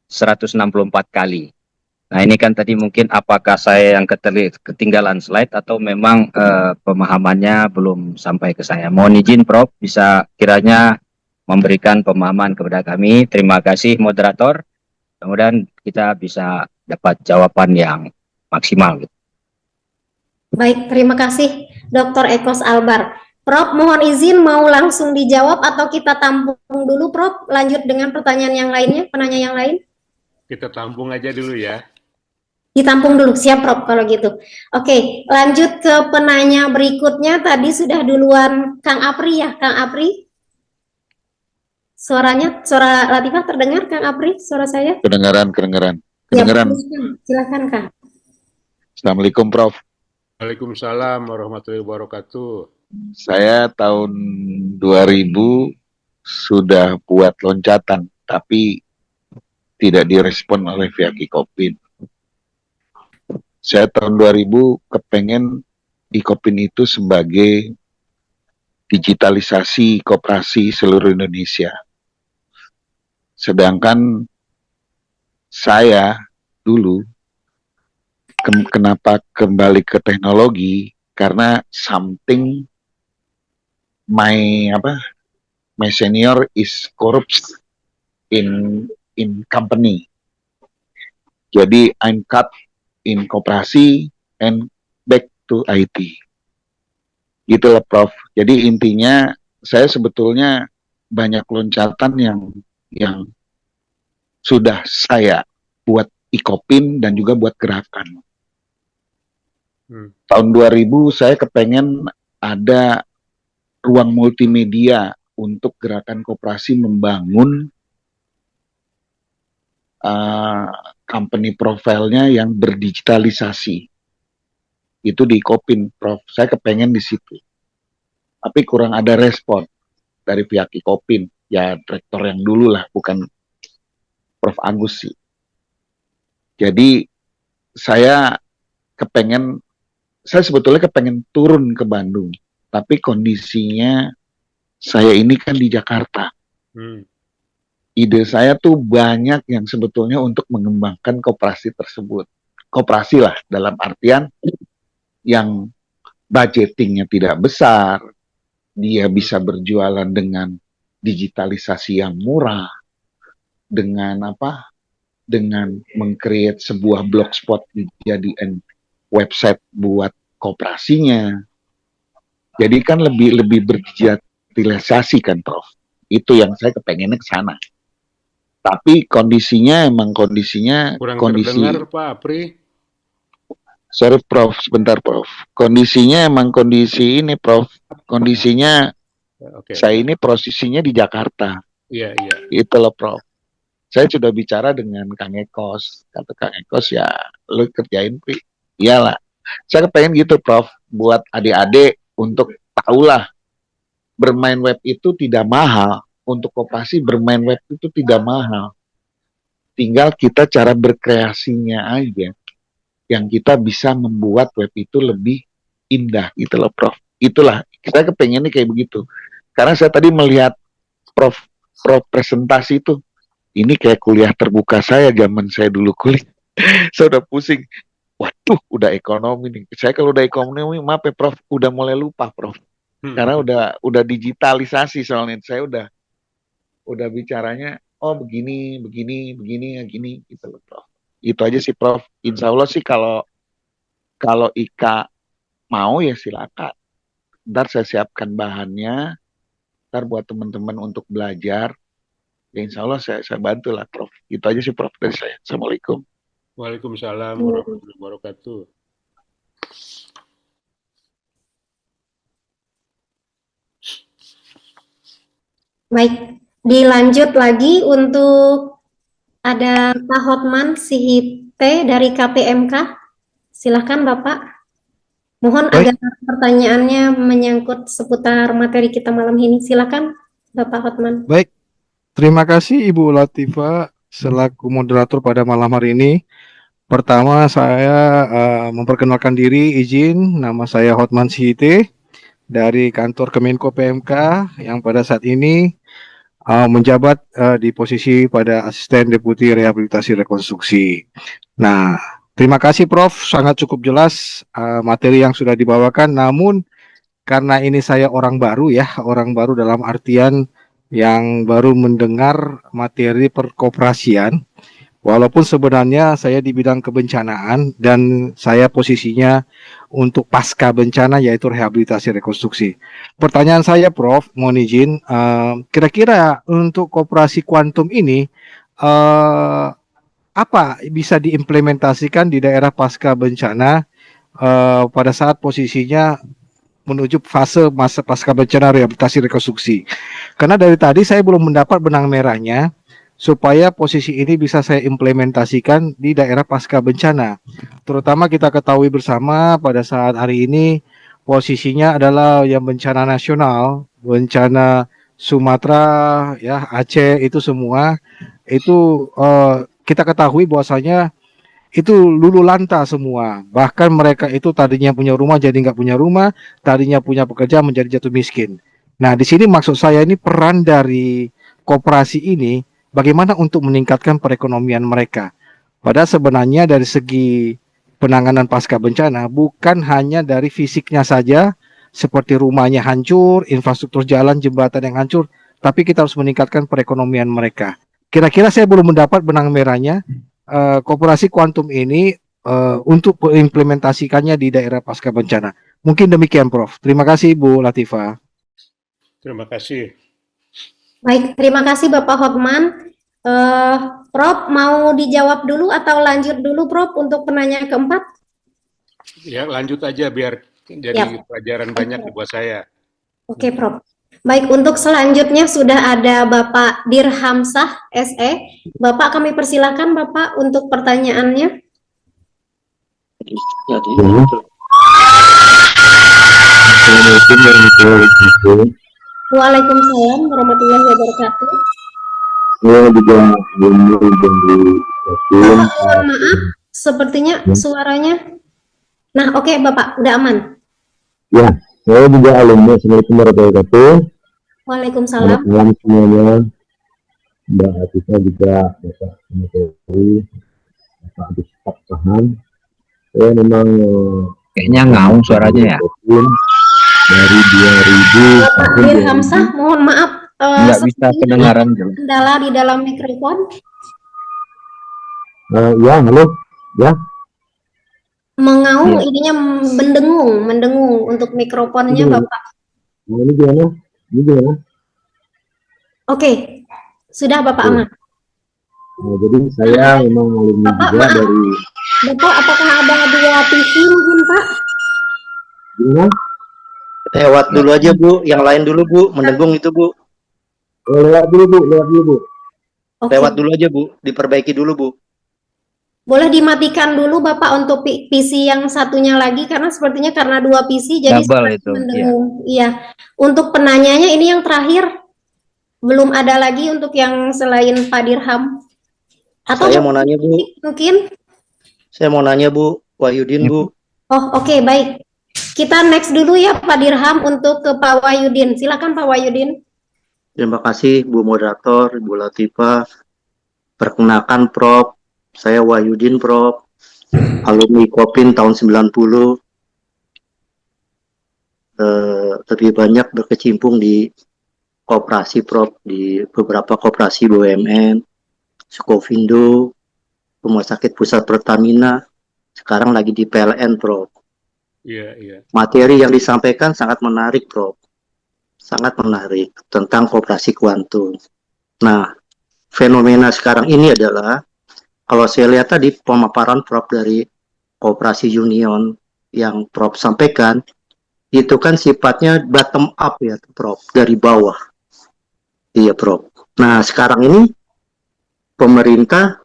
164 kali. Nah, ini kan tadi mungkin apakah saya yang ketinggalan slide atau memang pemahamannya belum sampai ke saya. Mohon izin Prof bisa kiranya memberikan pemahaman kepada kami. Terima kasih moderator. Kemudian kita bisa dapat jawaban yang maksimal. Baik, terima kasih Dr. Ekos Albar. Prof, mohon izin mau langsung dijawab atau kita tampung dulu, Prof? Lanjut dengan pertanyaan yang lainnya, penanya yang lain? Kita tampung aja dulu ya. Ditampung dulu, siap Prof kalau gitu. Oke, lanjut ke penanya berikutnya. Tadi sudah duluan Kang Apri ya, Kang Apri? Suara Latifah terdengar, Kang Apri? Suara saya? Kedengaran. Ya, silakan Kang. Assalamualaikum Prof. Waalaikumsalam warahmatullahi wabarakatuh. Saya tahun 2000 sudah buat loncatan, tapi tidak direspon oleh pihak Ikopin. Saya tahun 2000 kepengen Ikopin itu sebagai digitalisasi koperasi seluruh Indonesia. Sedangkan saya dulu kenapa kembali ke teknologi, karena something my senior is corrupt in company. Jadi I'm cut in koperasi and back to IT. Gitulah Prof. Jadi intinya saya sebetulnya banyak loncatan yang sudah saya buat Ikopin dan juga buat gerakan. Tahun 2000 saya kepengen ada ruang multimedia untuk gerakan koperasi membangun company profile-nya yang berdigitalisasi. Itu di Ikopin, Prof. Saya kepengen di situ. Tapi kurang ada respon dari pihak Ikopin. Ya, rektor yang dulu lah, bukan Prof. Agus sih. Jadi, saya sebetulnya kepengen turun ke Bandung. Tapi kondisinya, saya ini kan di Jakarta. Ide saya tuh banyak yang sebetulnya untuk mengembangkan koperasi tersebut. Koperasi lah, dalam artian yang budgetingnya tidak besar, dia bisa berjualan dengan digitalisasi yang murah, dengan meng-create sebuah blogspot dijadikan website buat koperasinya. Jadi kan lebih berdigitalisasi kan, Prof. Itu yang saya kepengennya ke sana. Tapi kondisinya Kurang kondisi. terdengar Pak Apri. Sorry Prof, sebentar Prof. Kondisinya emang kondisi ini Prof. Kondisinya Oke. saya ini posisinya di Jakarta. Iya. Itu loh Prof. Saya sudah bicara dengan Kang Ekos. Kata Kang Ekos ya, lu kerjain Pi. Iyalah. Saya kepengen gitu Prof. Buat adik-adik untuk tahulah bermain web itu tidak mahal. Untuk koperasi bermain web itu tidak mahal. Tinggal kita cara berkreasinya aja. Yang kita bisa membuat web itu lebih indah gitu loh Prof. Itulah, saya kepengennya kayak begitu. Karena saya tadi melihat Prof presentasi itu, ini kayak kuliah terbuka saya zaman saya dulu kuliah. Saya udah pusing. Waduh, udah ekonomi nih. Saya kalau udah ekonomi, maaf ya Prof, udah mulai lupa Prof. Karena udah digitalisasi soalnya. Saya udah bicaranya, oh begini gitu loh Prof. Itu aja sih Prof. Insya Allah sih kalau Ika mau ya silakan. Ntar saya siapkan bahannya, ntar buat teman-teman untuk belajar. Ya insya Allah saya bantu lah Prof. Itu aja sih Prof dari saya. Assalamualaikum. Waalaikumsalam warahmatullahi wabarakatuh. Baik, dilanjut lagi untuk ada Pak Hotman Sihite dari KPMK. Silahkan Bapak. Mohon Baik. agar pertanyaannya menyangkut seputar materi kita malam ini. Silakan Bapak Hotman. Baik, terima kasih Ibu Latifah selaku moderator pada malam hari ini. Pertama saya memperkenalkan diri, izin, nama saya Hotman Sihite dari kantor Kemenko PMK yang pada saat ini menjabat di posisi pada Asisten Deputi Rehabilitasi Rekonstruksi. Nah, terima kasih Prof, sangat cukup jelas materi yang sudah dibawakan. Namun karena ini saya orang baru dalam artian yang baru mendengar materi perkoperasian. Walaupun sebenarnya saya di bidang kebencanaan dan saya posisinya untuk pasca bencana yaitu rehabilitasi rekonstruksi. Pertanyaan saya Prof, mohon izin, kira-kira untuk koperasi kuantum ini apa bisa diimplementasikan di daerah pasca bencana pada saat posisinya menuju masa pasca bencana rehabilitasi rekonstruksi? Karena dari tadi saya belum mendapat benang merahnya supaya posisi ini bisa saya implementasikan di daerah pasca bencana. Terutama kita ketahui bersama pada saat hari ini posisinya adalah yang bencana nasional, bencana Sumatera, ya Aceh itu semua itu kita ketahui bahwasanya itu lulu lanta semua. Bahkan mereka itu tadinya punya rumah jadi nggak punya rumah, tadinya punya pekerjaan menjadi jatuh miskin. Nah di sini maksud saya ini peran dari koperasi ini bagaimana untuk meningkatkan perekonomian mereka. Padahal sebenarnya dari segi penanganan pasca bencana bukan hanya dari fisiknya saja, seperti rumahnya hancur, infrastruktur jalan, jembatan yang hancur, tapi kita harus meningkatkan perekonomian mereka. Kira-kira saya belum mendapat benang merahnya koperasi kuantum ini untuk mengimplementasikannya di daerah pasca bencana. Mungkin demikian Prof. Terima kasih Bu Latifah. Terima kasih. Baik, terima kasih Bapak Hotman. Prof, mau dijawab dulu atau lanjut dulu Prof untuk penanya keempat? Ya, lanjut aja biar jadi pelajaran banyak buat saya. Oke, Prof. Baik, untuk selanjutnya sudah ada Bapak Dirhamsah SE. Bapak kami persilakan Bapak untuk pertanyaannya. Waalaikumsalam warahmatullahi wabarakatuh. Mohon maaf, sepertinya suaranya. Nah, oke Bapak, udah aman. Ya, saya juga alumni. Assalamualaikum warahmatullahi wabarakatuh. Waalaikumsalam. Selamat malam semuanya. Mbak Atifah juga, Bapak Menteri, Bapak Abis Paksahan. Saya memang kayaknya ngaung suaranya ya. Dari 2000 Bapak Dirhamsah, mohon maaf. Nggak bisa kedengaran. Kendala di dalam mikrofon. Ya, halo. Ya. Mengaung, Iya. ininya mendengung untuk mikrofonnya Ini, Bapak. nah ini gimana? Ini gimana? Oke, sudah Bapak Oke. aman. Nah, jadi saya memang alumni Bapak juga maaf, dari Bapak apakah ada dua PC mungkin Pak? gimana? Lewat dulu aja Bu, yang lain dulu Bu, mendengung itu Bu. Oh, lewat dulu Bu, lewat dulu Bu. Oke, Lewat dulu aja Bu, diperbaiki dulu Bu. boleh dimatikan dulu Bapak untuk PC yang satunya lagi karena sepertinya karena dua PC jadi Double seperti itu, ya. mendengung. Iya. Untuk penanyanya ini yang terakhir, belum ada lagi untuk yang selain Pak Dirham. Atau Saya mau nanya Bu, mungkin? saya mau nanya Bu, Wahyudin Bu. Oh, oke, baik. Kita next dulu ya Pak Dirham untuk ke Pak Wahyudin. Silakan Pak Wahyudin. Terima kasih Bu Moderator, Bu Latifah. Perkenalkan Prof, saya Wahyudin Prof, alumni Kopin tahun 90. Lebih banyak berkecimpung di koperasi Prof, di beberapa koperasi BUMN, Sukovindo, Rumah Sakit Pusat Pertamina, sekarang lagi di PLN Prof. Iya, iya. Materi yang disampaikan sangat menarik Prof, sangat menarik tentang koperasi kuantum. Nah, fenomena sekarang ini adalah, kalau saya lihat tadi pemaparan Prof dari Koperasi Union yang Prof sampaikan, itu kan sifatnya bottom up ya Prof, dari bawah. Iya Prof. Nah sekarang ini pemerintah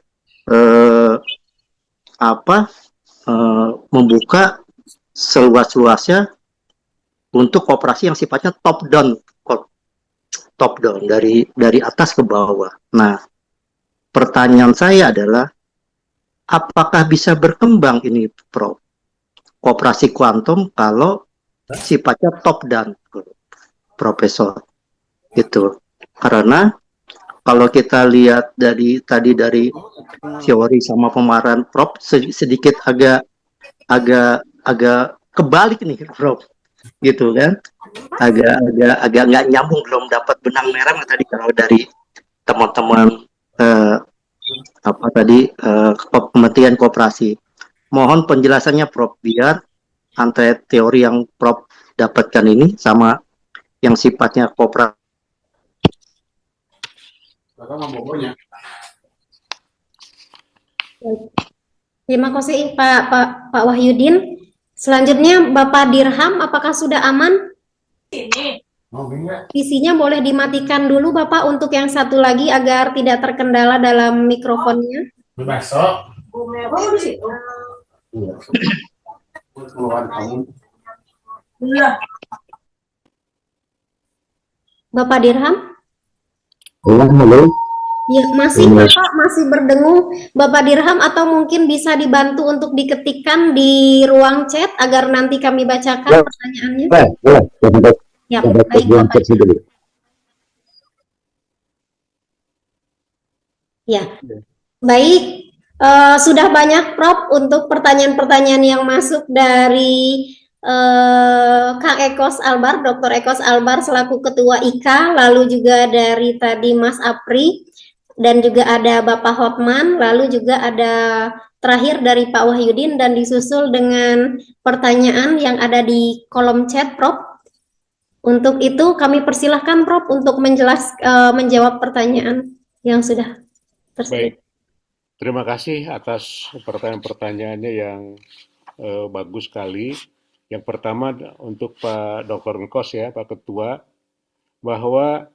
membuka seluas-luasnya untuk koperasi yang sifatnya top down dari atas ke bawah. Nah pertanyaan saya adalah, apakah bisa berkembang ini Prof, koperasi kuantum kalau sifatnya top down, Profesor? Itu karena kalau kita lihat dari teori sama pemaparan Prof sedikit agak kebalik nih Prof, gitu kan, agak nggak nyambung, belum dapat benang merah tadi kalau dari teman-teman Kementerian Koperasi. Mohon penjelasannya Prof, biar antara teori yang Prof dapatkan ini sama yang sifatnya koperasi. Terima kasih Pak Wahyudin. Selanjutnya Bapak Dirham, apakah sudah aman? PC-nya boleh dimatikan dulu Bapak untuk yang satu lagi agar tidak terkendala dalam mikrofonnya. Bapak Dirham? Halo. Ya, Bapak masih berdengung Bapak Dirham, atau mungkin bisa dibantu untuk diketikkan di ruang chat agar nanti kami bacakan pertanyaannya. Boleh. Ya, baik Bapak. Ya, baik. Sudah banyak Prof untuk pertanyaan-pertanyaan yang masuk dari Kang Ekos Albar, Dr. Ekos Albar selaku Ketua IKA, lalu juga dari tadi Mas Apri, dan juga ada Bapak Hotman, lalu juga ada terakhir dari Pak Wahyudin, dan disusul dengan pertanyaan yang ada di kolom chat Prof. Untuk itu kami persilahkan Prof untuk menjawab pertanyaan yang sudah tersedia. Baik, terima kasih atas pertanyaan-pertanyaannya yang bagus sekali. Yang pertama untuk Pak Dr. Engkos ya, Pak Ketua, bahwa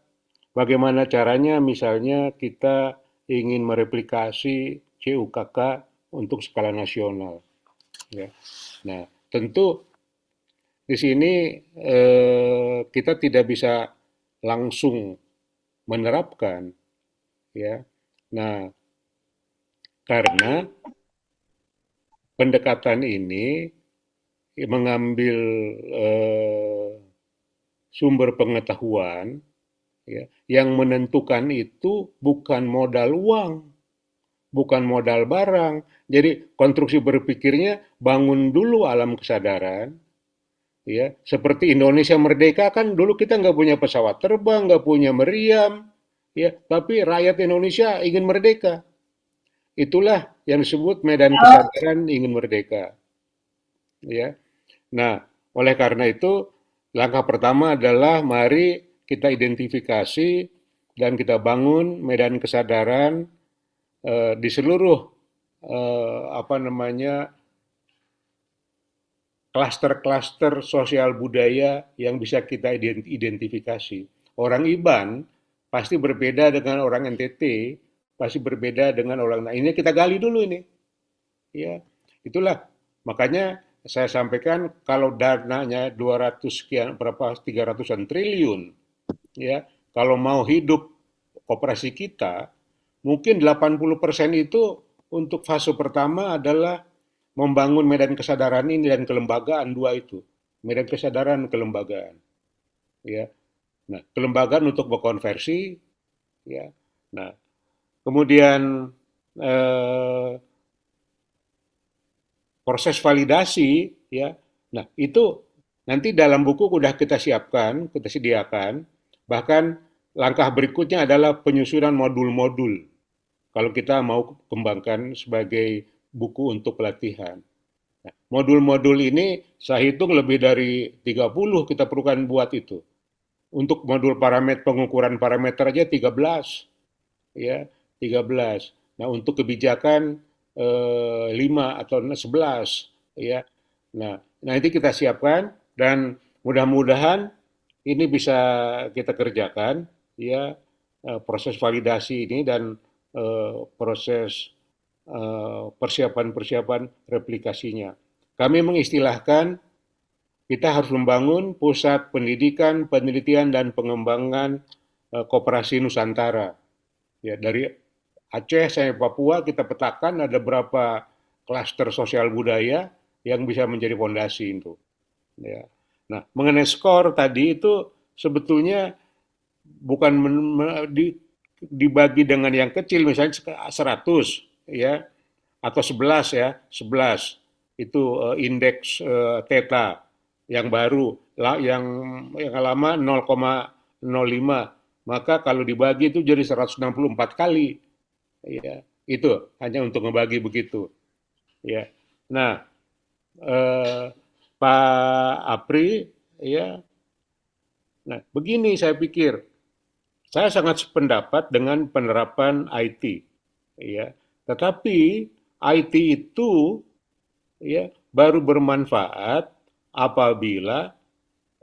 bagaimana caranya misalnya kita ingin mereplikasi CUKK untuk skala nasional. Ya. Nah, tentu di sini kita tidak bisa langsung menerapkan, ya. Nah, karena pendekatan ini mengambil sumber pengetahuan, ya, yang menentukan itu bukan modal uang, bukan modal barang. Jadi konstruksi berpikirnya bangun dulu alam kesadaran, ya. Seperti Indonesia Merdeka kan dulu kita nggak punya pesawat terbang, nggak punya meriam, ya. Tapi rakyat Indonesia ingin merdeka. Itulah yang disebut medan kesadaran ingin merdeka. ya. Nah, oleh karena itu langkah pertama adalah mari kita identifikasi dan kita bangun medan kesadaran di seluruh apa namanya klaster-klaster sosial budaya yang bisa kita identifikasi. Orang IBAN pasti berbeda dengan orang NTT, pasti berbeda dengan orang. Nah, ini kita gali dulu ini. Ya, itulah makanya saya sampaikan kalau dananya 200 sekian berapa 300-an triliun, ya. Kalau mau hidup koperasi kita, mungkin 80% itu untuk fase pertama adalah membangun medan kesadaran ini dan kelembagaan dua itu. Medan kesadaran kelembagaan, ya. Nah, kelembagaan untuk berkonversi, ya. Nah, kemudian eh, proses validasi, ya. Nah, itu nanti dalam buku sudah kita siapkan, kita sediakan. Bahkan langkah berikutnya adalah penyusunan modul-modul. Kalau kita mau kembangkan sebagai buku untuk pelatihan. Nah, modul-modul ini saya hitung lebih dari 30 kita perlukan buat itu. Untuk modul parameter pengukuran parameter aja 13, ya 13. Nah, untuk kebijakan 5 atau 11, ya. Nah, nanti kita siapkan dan mudah-mudahan ini bisa kita kerjakan, ya, proses validasi ini dan proses persiapan-persiapan replikasinya. Kami mengistilahkan kita harus membangun pusat pendidikan, penelitian dan pengembangan koperasi Nusantara. Ya, dari Aceh sampai Papua kita petakan ada berapa klaster sosial budaya yang bisa menjadi fondasi itu. Ya. Nah, mengenai skor tadi itu sebetulnya bukan dibagi dengan yang kecil, misalnya 100, ya, atau 11, ya, 11 itu indeks theta yang baru, yang lama 0,05, maka kalau dibagi itu jadi 164 kali. Ya, itu hanya untuk membagi begitu. Ya, nah, Pak Apri, ya, nah begini saya pikir, saya sangat sependapat dengan penerapan IT, ya, tetapi IT itu, ya, baru bermanfaat apabila,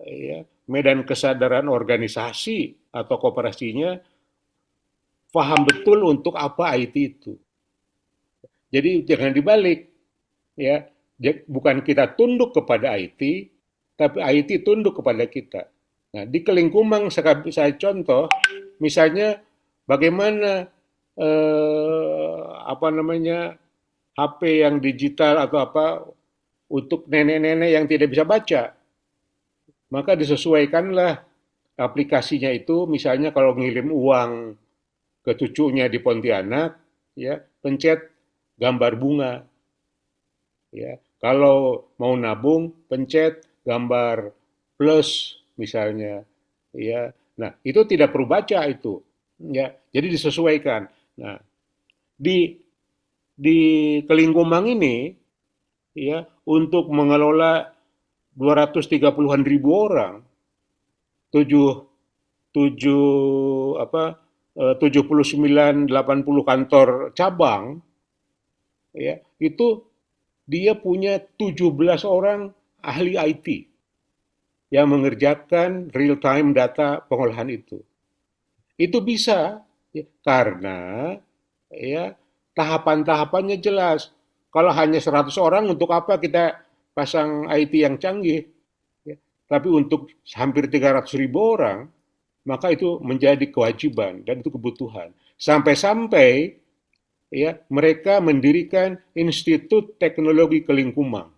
ya, medan kesadaran organisasi atau koperasinya paham betul untuk apa IT itu. Jadi jangan dibalik, ya. Bukan kita tunduk kepada IT, tapi IT tunduk kepada kita. Nah, di Kelingkumang saya contoh, misalnya bagaimana apa namanya HP yang digital atau apa untuk nenek-nenek yang tidak bisa baca, maka disesuaikanlah aplikasinya itu. Misalnya kalau ngirim uang ke cucunya di Pontianak, ya, pencet gambar bunga. Ya, kalau mau nabung, pencet gambar plus misalnya. Ya, nah itu tidak perlu baca itu. Ya, jadi disesuaikan. Nah, di Kelingkumang ini, ya, untuk mengelola 230-an ribu orang, 7 79 80 kantor cabang, ya, itu dia punya 17 orang ahli IT yang mengerjakan real time data pengolahan itu. Itu bisa, ya, karena, ya, tahapan-tahapannya jelas. Kalau hanya 100 orang, untuk apa kita pasang IT yang canggih? Ya. Tapi untuk hampir 300.000 orang, maka itu menjadi kewajiban dan itu kebutuhan. Sampai-sampai, ya, mereka mendirikan Institut Teknologi Kelingkumang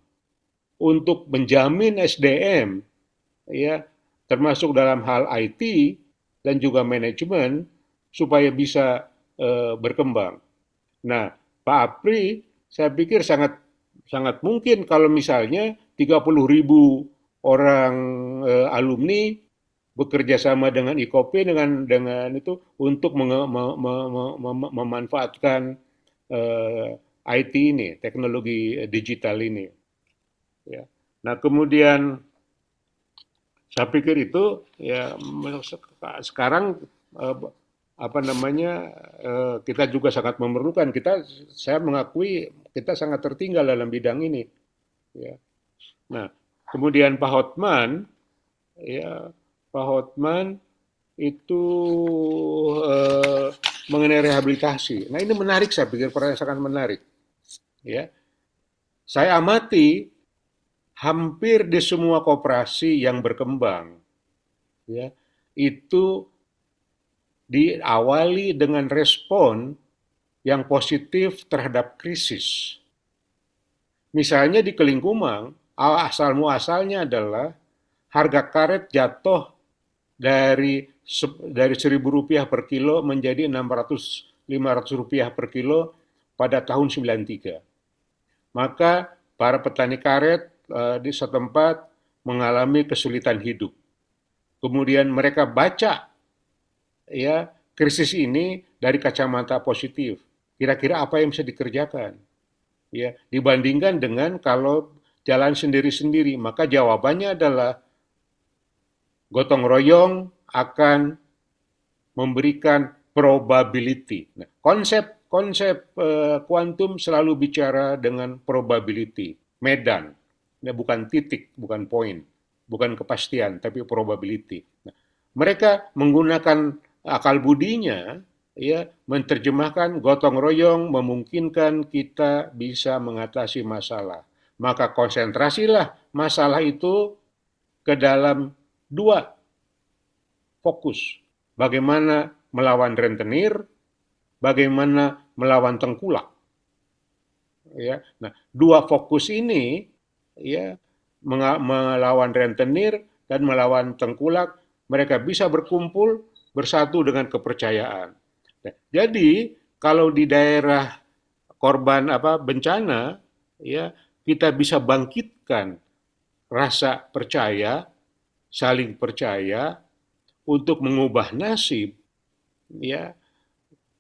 untuk menjamin SDM, ya, termasuk dalam hal IT dan juga manajemen supaya bisa berkembang. Nah, Pak Apri, saya pikir sangat sangat mungkin kalau misalnya 30.000 orang alumni bekerja sama dengan IKOP dengan itu untuk memanfaatkan IT ini, teknologi digital ini. Ya. Nah, kemudian saya pikir itu ya sekarang apa namanya kita juga sangat memerlukan. Saya mengakui kita sangat tertinggal dalam bidang ini. Ya. Nah, kemudian Pak Hotman, ya Pak Hotman itu mengenai rehabilitasi. Nah, ini menarik, saya pikir sangat menarik. Ya, saya amati hampir di semua koperasi yang berkembang, ya, itu diawali dengan respon yang positif terhadap krisis. Misalnya di Kelingkumang, asal muasalnya adalah harga karet jatuh dari Rp1.000 per kilo menjadi Rp600-500 per kilo pada tahun 93. Maka para petani karet di setempat mengalami kesulitan hidup. Kemudian mereka baca ya krisis ini dari kacamata positif. Kira-kira apa yang bisa dikerjakan? Ya, dibandingkan dengan kalau jalan sendiri-sendiri, maka jawabannya adalah gotong royong akan memberikan probability. Nah, konsep kuantum selalu bicara dengan probability, medan. Nah, bukan titik, bukan poin, bukan kepastian, tapi probability. Nah, mereka menggunakan akal budinya, ya, menerjemahkan gotong royong memungkinkan kita bisa mengatasi masalah. Maka konsentrasilah masalah itu ke dalam dua fokus. Bagaimana melawan rentenir, bagaimana melawan tengkulak. Ya, nah, dua fokus ini, ya, melawan rentenir dan melawan tengkulak, mereka bisa berkumpul bersatu dengan kepercayaan. Nah, jadi kalau di daerah korban bencana, ya, kita bisa bangkitkan rasa percaya, saling percaya untuk mengubah nasib, ya,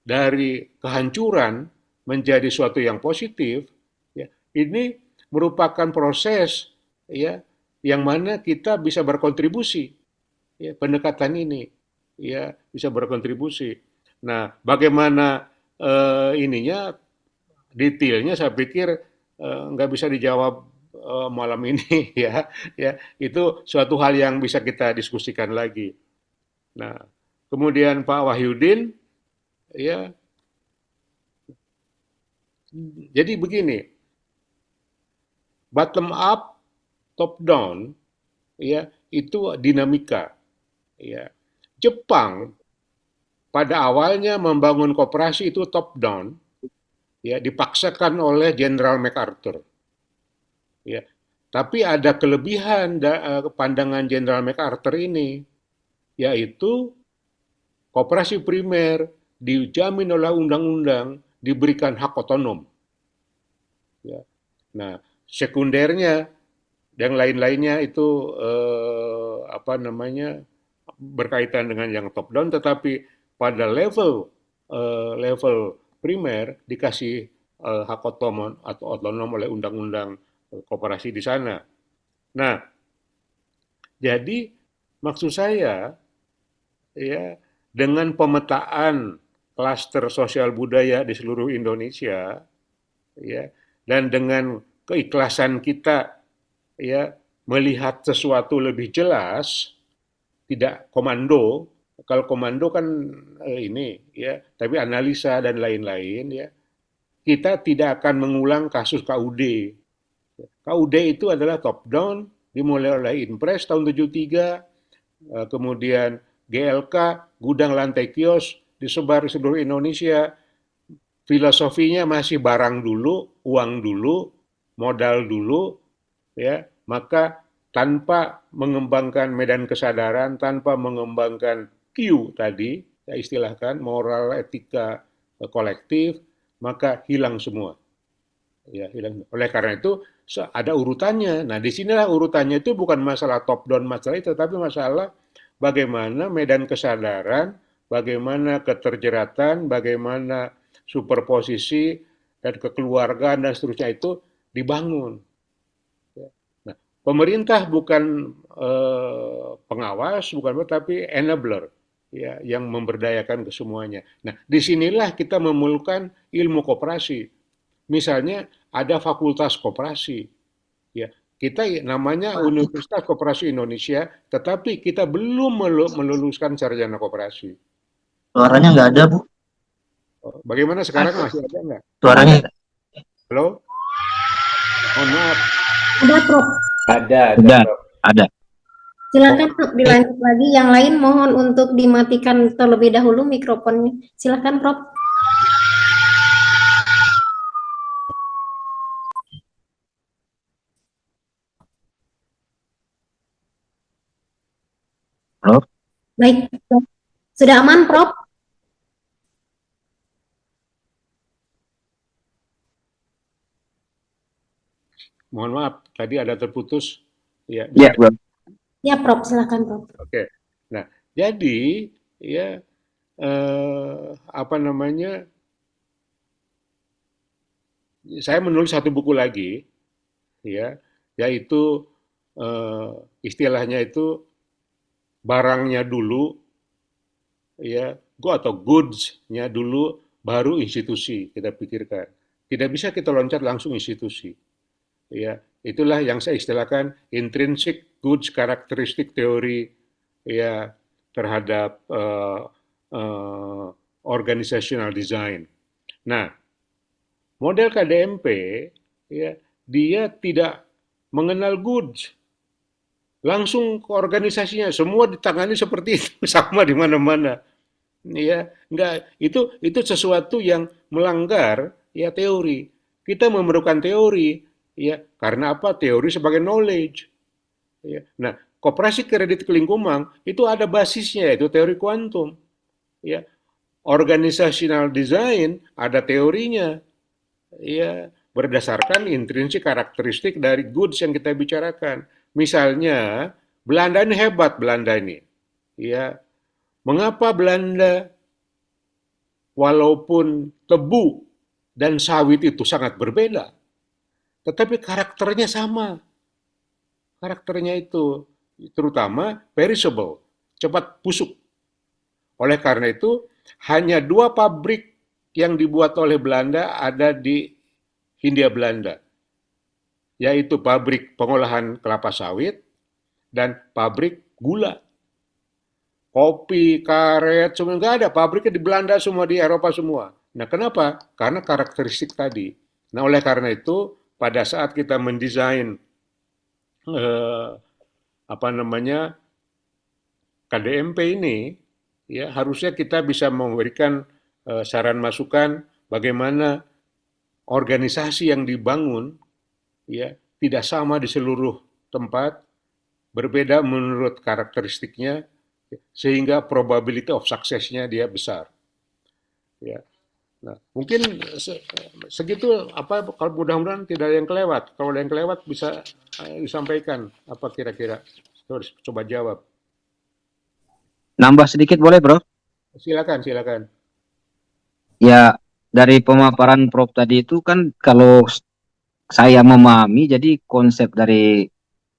dari kehancuran menjadi suatu yang positif. Ya, ini merupakan proses, ya, yang mana kita bisa berkontribusi, ya, pendekatan ini, ya, bisa berkontribusi. Nah, bagaimana ininya detailnya saya pikir nggak bisa dijawab malam ini ya, ya itu suatu hal yang bisa kita diskusikan lagi. Nah, kemudian Pak Wahyudin, ya, jadi begini, bottom up, top down, ya itu dinamika. Ya, Jepang pada awalnya membangun koperasi itu top down, ya dipaksakan oleh Jenderal MacArthur. Ya, tapi ada kelebihan pandangan Jenderal MacArthur ini, yaitu koperasi primer dijamin oleh undang-undang diberikan hak otonom. Ya. Nah, sekundernya dan lain-lainnya itu berkaitan dengan yang top down, tetapi pada level primer dikasih hak otonom atau otonom oleh undang-undang koperasi di sana. Nah, jadi maksud saya, ya, dengan pemetaan klaster sosial budaya di seluruh Indonesia, ya, dan dengan keikhlasan kita, ya, melihat sesuatu lebih jelas, tidak komando. Kalau komando kan ini, ya, tapi analisa dan lain-lain, ya, kita tidak akan mengulang kasus KUD. KUD itu adalah top down, dimulai oleh Inpres tahun 73, kemudian GLK, gudang lantai kios, disebar di seluruh Indonesia. Filosofinya masih barang dulu, uang dulu, modal dulu, ya, maka tanpa mengembangkan medan kesadaran, tanpa mengembangkan Q tadi, saya istilahkan moral, etika kolektif, maka hilang semua. Ya, hilang. Oleh karena itu ada urutannya. Nah, disinilah urutannya itu bukan masalah top down masalah itu, tapi masalah bagaimana medan kesadaran, bagaimana keterjeratan, bagaimana superposisi dan kekeluargaan dan seterusnya itu dibangun. Nah, pemerintah bukan pengawas, bukan apa, tapi enabler, ya, yang memberdayakan kesemuanya. Nah, disinilah kita memerlukan ilmu koperasi. Misalnya ada fakultas koperasi, ya. Kita namanya Universitas Koperasi Indonesia, tetapi kita belum meluluskan sarjana koperasi. Suaranya nggak ada, Bu. Bagaimana sekarang, masih ada nggak? Suaranya Halo? Mohon maaf. Ada, Prof. Ada, Ada. Silakan Prof, dilanjut lagi. Yang lain mohon untuk dimatikan terlebih dahulu mikrofonnya. Silakan Prof. Prof. Baik, Prof. Sudah aman, Prof? Mohon maaf, tadi ada terputus. Ya, Ya, Prof. Ya, Prof. Silakan, Prof. Oke. Nah, jadi ya apa namanya? Saya menulis satu buku lagi, ya, yaitu istilahnya itu barangnya dulu, ya, atau goods-nya dulu, baru institusi kita pikirkan. Tidak bisa kita loncat langsung institusi. Ya, itulah yang saya istilahkan intrinsic goods characteristic theory, ya, terhadap organizational design. Nah, model KDMP, ya, dia tidak mengenal goods, langsung ke organisasinya, semua ditangani seperti itu, sama di mana-mana. Ya, enggak, itu sesuatu yang melanggar, ya, teori. Kita memerlukan teori, ya, karena apa? Teori sebagai knowledge. Ya. Nah, koperasi kredit kelingkumang itu ada basisnya, yaitu teori kuantum. Ya. Organizational design ada teorinya, ya, berdasarkan intrinsik karakteristik dari goods yang kita bicarakan. Misalnya, Belanda ini hebat, Belanda ini. Ya, mengapa Belanda walaupun tebu dan sawit itu sangat berbeda, tetapi karakternya sama. Karakternya itu terutama perishable, cepat busuk. Oleh karena itu, hanya 2 pabrik yang dibuat oleh Belanda ada di Hindia Belanda, yaitu pabrik pengolahan kelapa sawit dan pabrik gula. Kopi, karet, semua nggak ada. Pabriknya di Belanda semua, di Eropa semua. Nah, kenapa? Karena karakteristik tadi. Nah, oleh karena itu, pada saat kita mendesain eh, apa namanya KDMP ini, ya, harusnya kita bisa memberikan saran masukan bagaimana organisasi yang dibangun, ya, tidak sama di seluruh tempat, berbeda menurut karakteristiknya, sehingga probability of success-nya dia besar. Ya. Nah, mungkin segitu, apa, kalau mudah-mudahan tidak ada yang kelewat. Kalau ada yang kelewat bisa disampaikan apa kira-kira. Coba jawab. Nambah sedikit boleh, Bro? Silakan, silakan. Ya, dari pemaparan Prof tadi itu kan kalau saya memahami, jadi konsep dari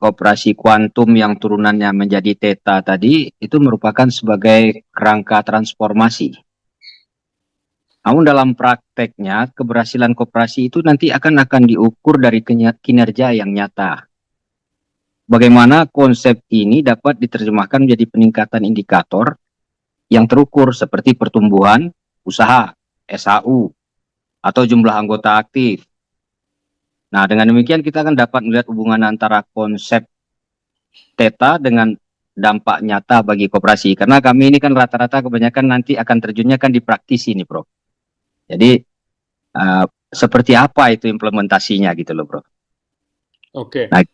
operasi kuantum yang turunannya menjadi theta tadi itu merupakan sebagai kerangka transformasi. Namun dalam prakteknya keberhasilan koperasi itu nanti akan diukur dari kinerja yang nyata. Bagaimana konsep ini dapat diterjemahkan menjadi peningkatan indikator yang terukur seperti pertumbuhan usaha, SHU, atau jumlah anggota aktif. Nah, dengan demikian kita akan dapat melihat hubungan antara konsep theta dengan dampak nyata bagi koperasi. Karena kami ini kan rata-rata kebanyakan nanti akan terjunnya kan di praktisi nih, Bro. Jadi, seperti apa itu implementasinya gitu loh, Bro. Oke. Nah,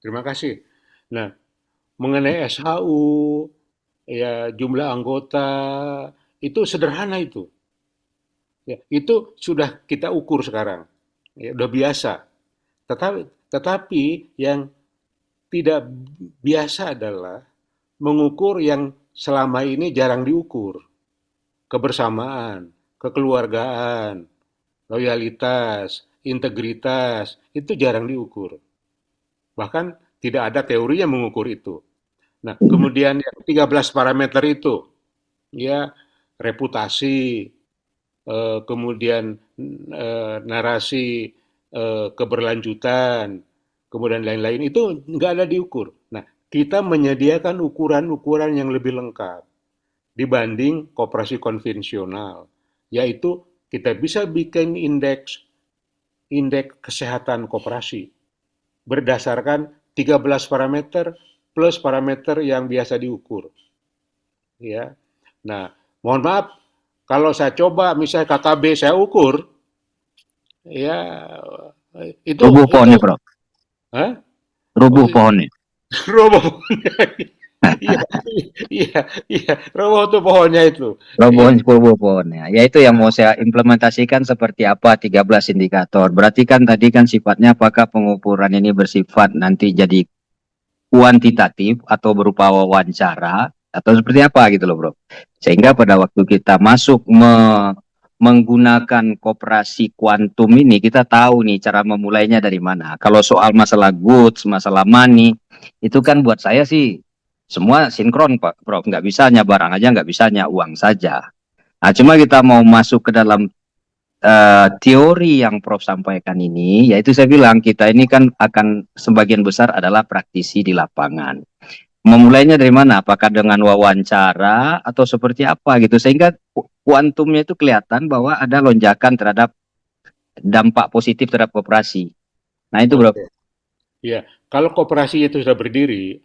Terima kasih. Nah, mengenai SHU, ya, jumlah anggota, itu sederhana itu. Ya, itu sudah kita ukur sekarang. Ya, udah biasa. Tetapi yang tidak biasa adalah mengukur yang selama ini jarang diukur. Kebersamaan, kekeluargaan, loyalitas, integritas, itu jarang diukur. Bahkan tidak ada teori yang mengukur itu. Nah, kemudian yang 13 parameter itu, ya, reputasi, kemudian narasi, keberlanjutan, kemudian lain-lain itu nggak ada diukur. Nah, kita menyediakan ukuran-ukuran yang lebih lengkap dibanding koperasi konvensional, yaitu kita bisa bikin indeks kesehatan koperasi berdasarkan 13 parameter plus parameter yang biasa diukur. Ya. Nah, mohon maaf kalau saya coba misalnya KKB saya ukur, ya itu Rubuh pohonnya, Prof. Hah? Rubuh pohonnya. Roboh. Iya, iya, iya, roboh tuh pohonnya itu. Rubuh pohonnya. Ya itu yang mau saya implementasikan seperti apa 13 indikator. Berarti kan tadi kan sifatnya apakah pengukuran ini bersifat nanti jadi kuantitatif atau berupa wawancara atau seperti apa gitu loh, Bro. Sehingga pada waktu kita masuk menggunakan koperasi kuantum ini, kita tahu nih cara memulainya dari mana. Kalau soal masalah goods, masalah money, itu kan buat saya sih semua sinkron, Pak, Prof. Nggak bisa hanya barang aja, nggak bisa hanya uang saja. Nah, cuma kita mau masuk ke dalam teori yang Prof sampaikan ini, yaitu saya bilang kita ini kan akan sebagian besar adalah praktisi di lapangan. Memulainya dari mana? Apakah dengan wawancara atau seperti apa gitu, sehingga kuantumnya itu kelihatan bahwa ada lonjakan terhadap dampak positif terhadap koperasi. Nah itu, Bro. Ya, kalau koperasi itu sudah berdiri,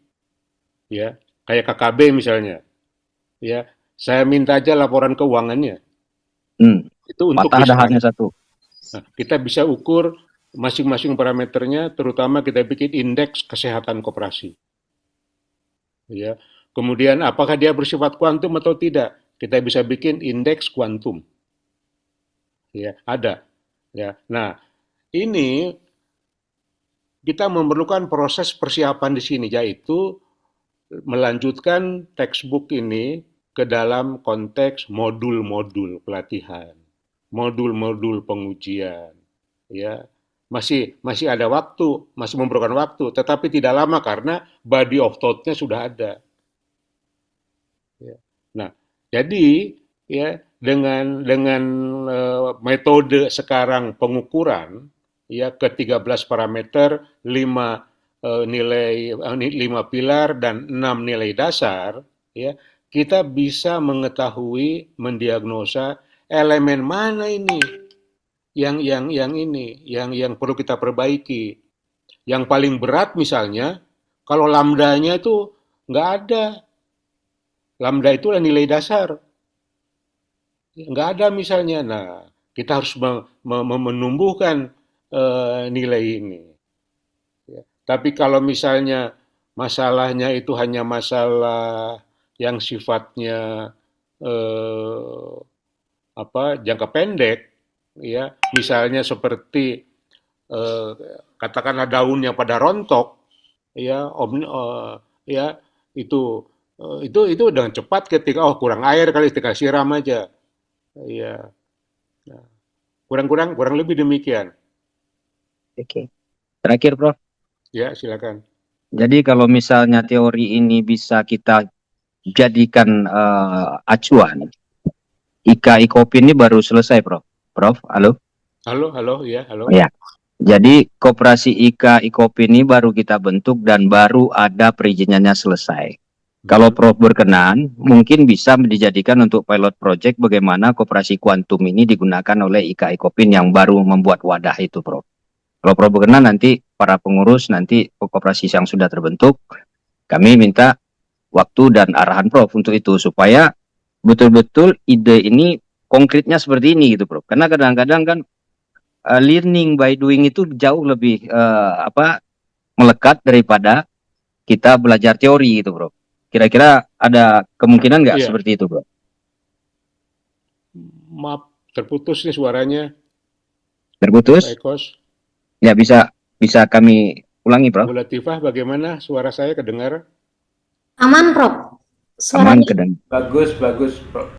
ya, kayak KKB misalnya, ya, saya minta aja laporan keuangannya. Itu untuk patah ada hanya satu. Nah, kita bisa ukur masing-masing parameternya, terutama kita bikin indeks kesehatan koperasi. Ya, kemudian apakah dia bersifat kuantum atau tidak? Kita bisa bikin indeks kuantum. Ya, ada. Ya, nah ini kita memerlukan proses persiapan di sini, yaitu melanjutkan textbook ini ke dalam konteks modul-modul pelatihan, modul-modul pengujian, ya. Masih ada waktu, masih memerlukan waktu, tetapi tidak lama karena body of thought-nya sudah ada. Ya. Nah, jadi ya dengan metode sekarang pengukuran, ya, ke 13 parameter, 5 pilar dan 6 nilai dasar, ya, kita bisa mengetahui, mendiagnosa elemen mana ini yang perlu kita perbaiki. Yang paling berat misalnya, kalau lambdanya itu nggak ada. Lambda itu nilai dasar. Nggak ada misalnya. Nah, kita harus menumbuhkan nilai ini. Ya. Tapi kalau misalnya masalahnya itu hanya masalah yang sifatnya jangka pendek, ya, misalnya seperti katakanlah daunnya pada rontok, ya, ya, itu dengan cepat ketika kurang air kali ketika siram aja, ya, nah, kurang lebih demikian. Oke. Terakhir, Prof. Ya, silakan. Jadi kalau misalnya teori ini bisa kita jadikan acuan, IKOP ini baru selesai, Prof. Prof, halo? Halo, ya, halo. Ya. Jadi koperasi IKOP ini baru kita bentuk dan baru ada perizinannya selesai. Kalau Prof berkenan, mungkin bisa dijadikan untuk pilot project bagaimana koperasi kuantum ini digunakan oleh IKOPin yang baru membuat wadah itu, Prof. Kalau Prof berkenan, nanti para pengurus, nanti koperasi yang sudah terbentuk, kami minta waktu dan arahan Prof untuk itu, supaya betul-betul ide ini konkretnya seperti ini gitu, Prof. Karena kadang-kadang kan learning by doing itu jauh lebih melekat daripada kita belajar teori gitu, Bro. Kira-kira ada kemungkinan nggak seperti itu, Bro? Maaf, terputus nih suaranya. Terputus? Pak Ekos. Ya, bisa kami ulangi, Bro. Bu Latifah, bagaimana suara saya kedengar? Aman, Prof. Aman, kedengar. Bagus, Prof.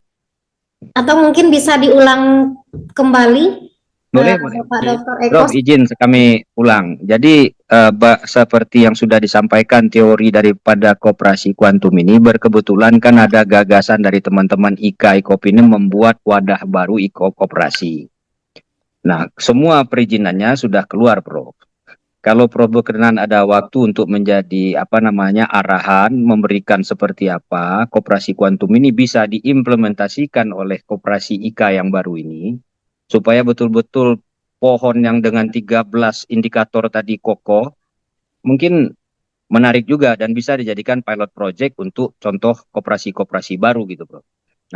Atau mungkin bisa diulang kembali? Boleh, boleh. Bapak Dr. Prof, Eko. izin kami ulang. Jadi seperti yang sudah disampaikan teori daripada koperasi kuantum ini, berkebetulan kan ada gagasan dari teman-teman IKA IKOP ini membuat wadah baru koperasi. Nah, semua perizinannya sudah keluar, Prof. Kalau Prof berkenan ada waktu untuk menjadi arahan, memberikan seperti apa koperasi kuantum ini bisa diimplementasikan oleh koperasi IKA yang baru ini, supaya betul-betul pohon yang dengan 13 indikator tadi kokoh, mungkin menarik juga dan bisa dijadikan pilot project untuk contoh koperasi-koperasi baru gitu, Bro.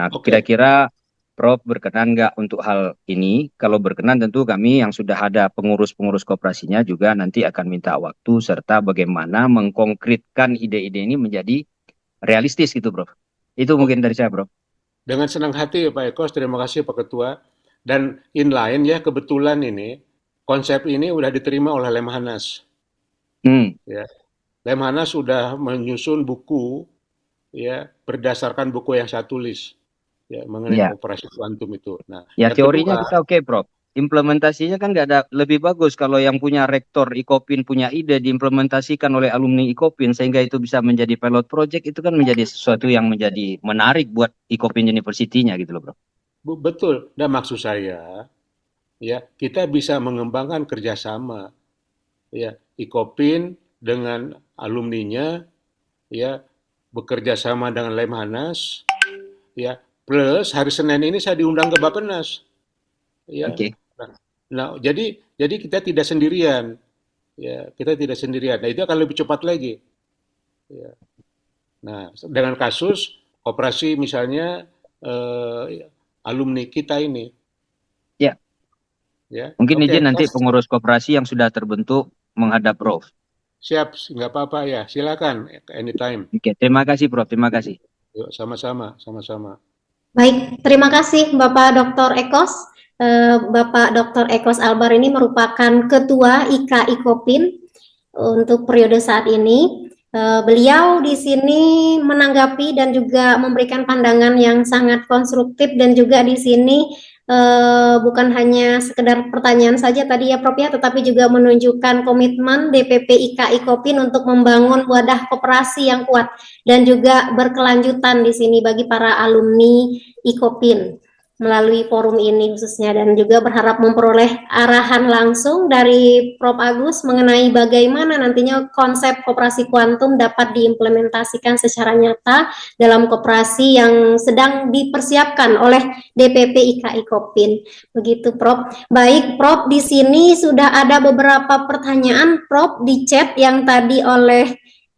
Nah, kira-kira Prof berkenan nggak untuk hal ini? Kalau berkenan tentu kami yang sudah ada pengurus-pengurus koperasinya juga nanti akan minta waktu serta bagaimana mengkonkretkan ide-ide ini menjadi realistis gitu, Bro. Itu mungkin dari saya, Bro. Dengan senang hati Pak Ekos, terima kasih Pak Ketua. Dan inline ya, kebetulan ini konsep ini sudah diterima oleh Lemhanas. Ya, Lemhanas sudah menyusun buku ya berdasarkan buku yang saya tulis ya mengenai operasi kuantum itu. Nah, ya teorinya kedua, kita oke, Prof. Implementasinya kan nggak ada, lebih bagus kalau yang punya rektor IKOPIN punya ide diimplementasikan oleh alumni IKOPIN sehingga itu bisa menjadi pilot project, itu kan menjadi sesuatu yang menjadi menarik buat IKOPIN University-nya gitu loh, Bro. Betul. Dan maksud saya, ya kita bisa mengembangkan kerjasama, ya IKOPIN dengan alumninya, ya bekerja sama dengan Lemhanas, ya plus hari Senin ini saya diundang ke Bappenas, ya. Nah, jadi kita tidak sendirian, ya kita tidak sendirian. Nah itu akan lebih cepat lagi. Ya. Nah dengan kasus koperasi misalnya alumni kita ini. Ya. Mungkin izin nanti pengurus koperasi yang sudah terbentuk menghadap Prof. Siap, nggak apa-apa ya. Silakan, anytime. Oke, terima kasih Prof. Terima kasih. Yuk, sama-sama. Baik, terima kasih Bapak Dr. Ekos. Bapak Dr. Ekos Albar ini merupakan Ketua IKA IKOPIN untuk periode saat ini. Beliau di sini menanggapi dan juga memberikan pandangan yang sangat konstruktif dan juga di sini bukan hanya sekedar pertanyaan saja tadi ya Prof ya, tetapi juga menunjukkan komitmen DPP IKA IKOPIN untuk membangun wadah koperasi yang kuat dan juga berkelanjutan di sini bagi para alumni IKOPIN melalui forum ini khususnya, dan juga berharap memperoleh arahan langsung dari Prof. Agus mengenai bagaimana nantinya konsep koperasi kuantum dapat diimplementasikan secara nyata dalam koperasi yang sedang dipersiapkan oleh DPP IKA IKOPIN. Begitu Prof. Baik Prof, di sini sudah ada beberapa pertanyaan Prof di chat yang tadi oleh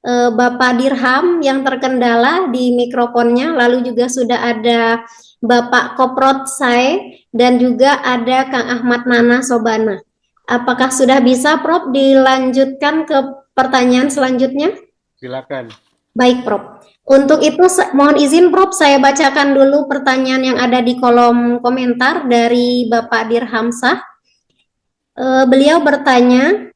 Bapak Dirham yang terkendala di mikrofonnya, lalu juga sudah ada Bapak Koprot Sae dan juga ada Kang Ahmad Nana Sobana. Apakah sudah bisa Prof dilanjutkan ke pertanyaan selanjutnya? Silakan. Baik Prof. Untuk itu mohon izin Prof saya bacakan dulu pertanyaan yang ada di kolom komentar dari Bapak Dirhamsah. Beliau bertanya,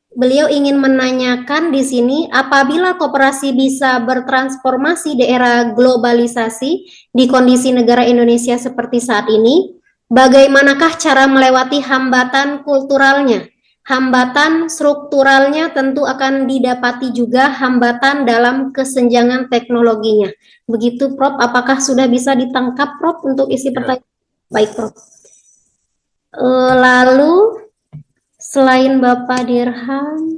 beliau ingin menanyakan di sini, apabila koperasi bisa bertransformasi di era globalisasi di kondisi negara Indonesia seperti saat ini, bagaimanakah cara melewati hambatan kulturalnya? Hambatan strukturalnya tentu akan didapati juga hambatan dalam kesenjangan teknologinya. Begitu Prof, apakah sudah bisa ditangkap Prof untuk isi pertanyaan? Baik Prof. Lalu selain Bapak Dirham,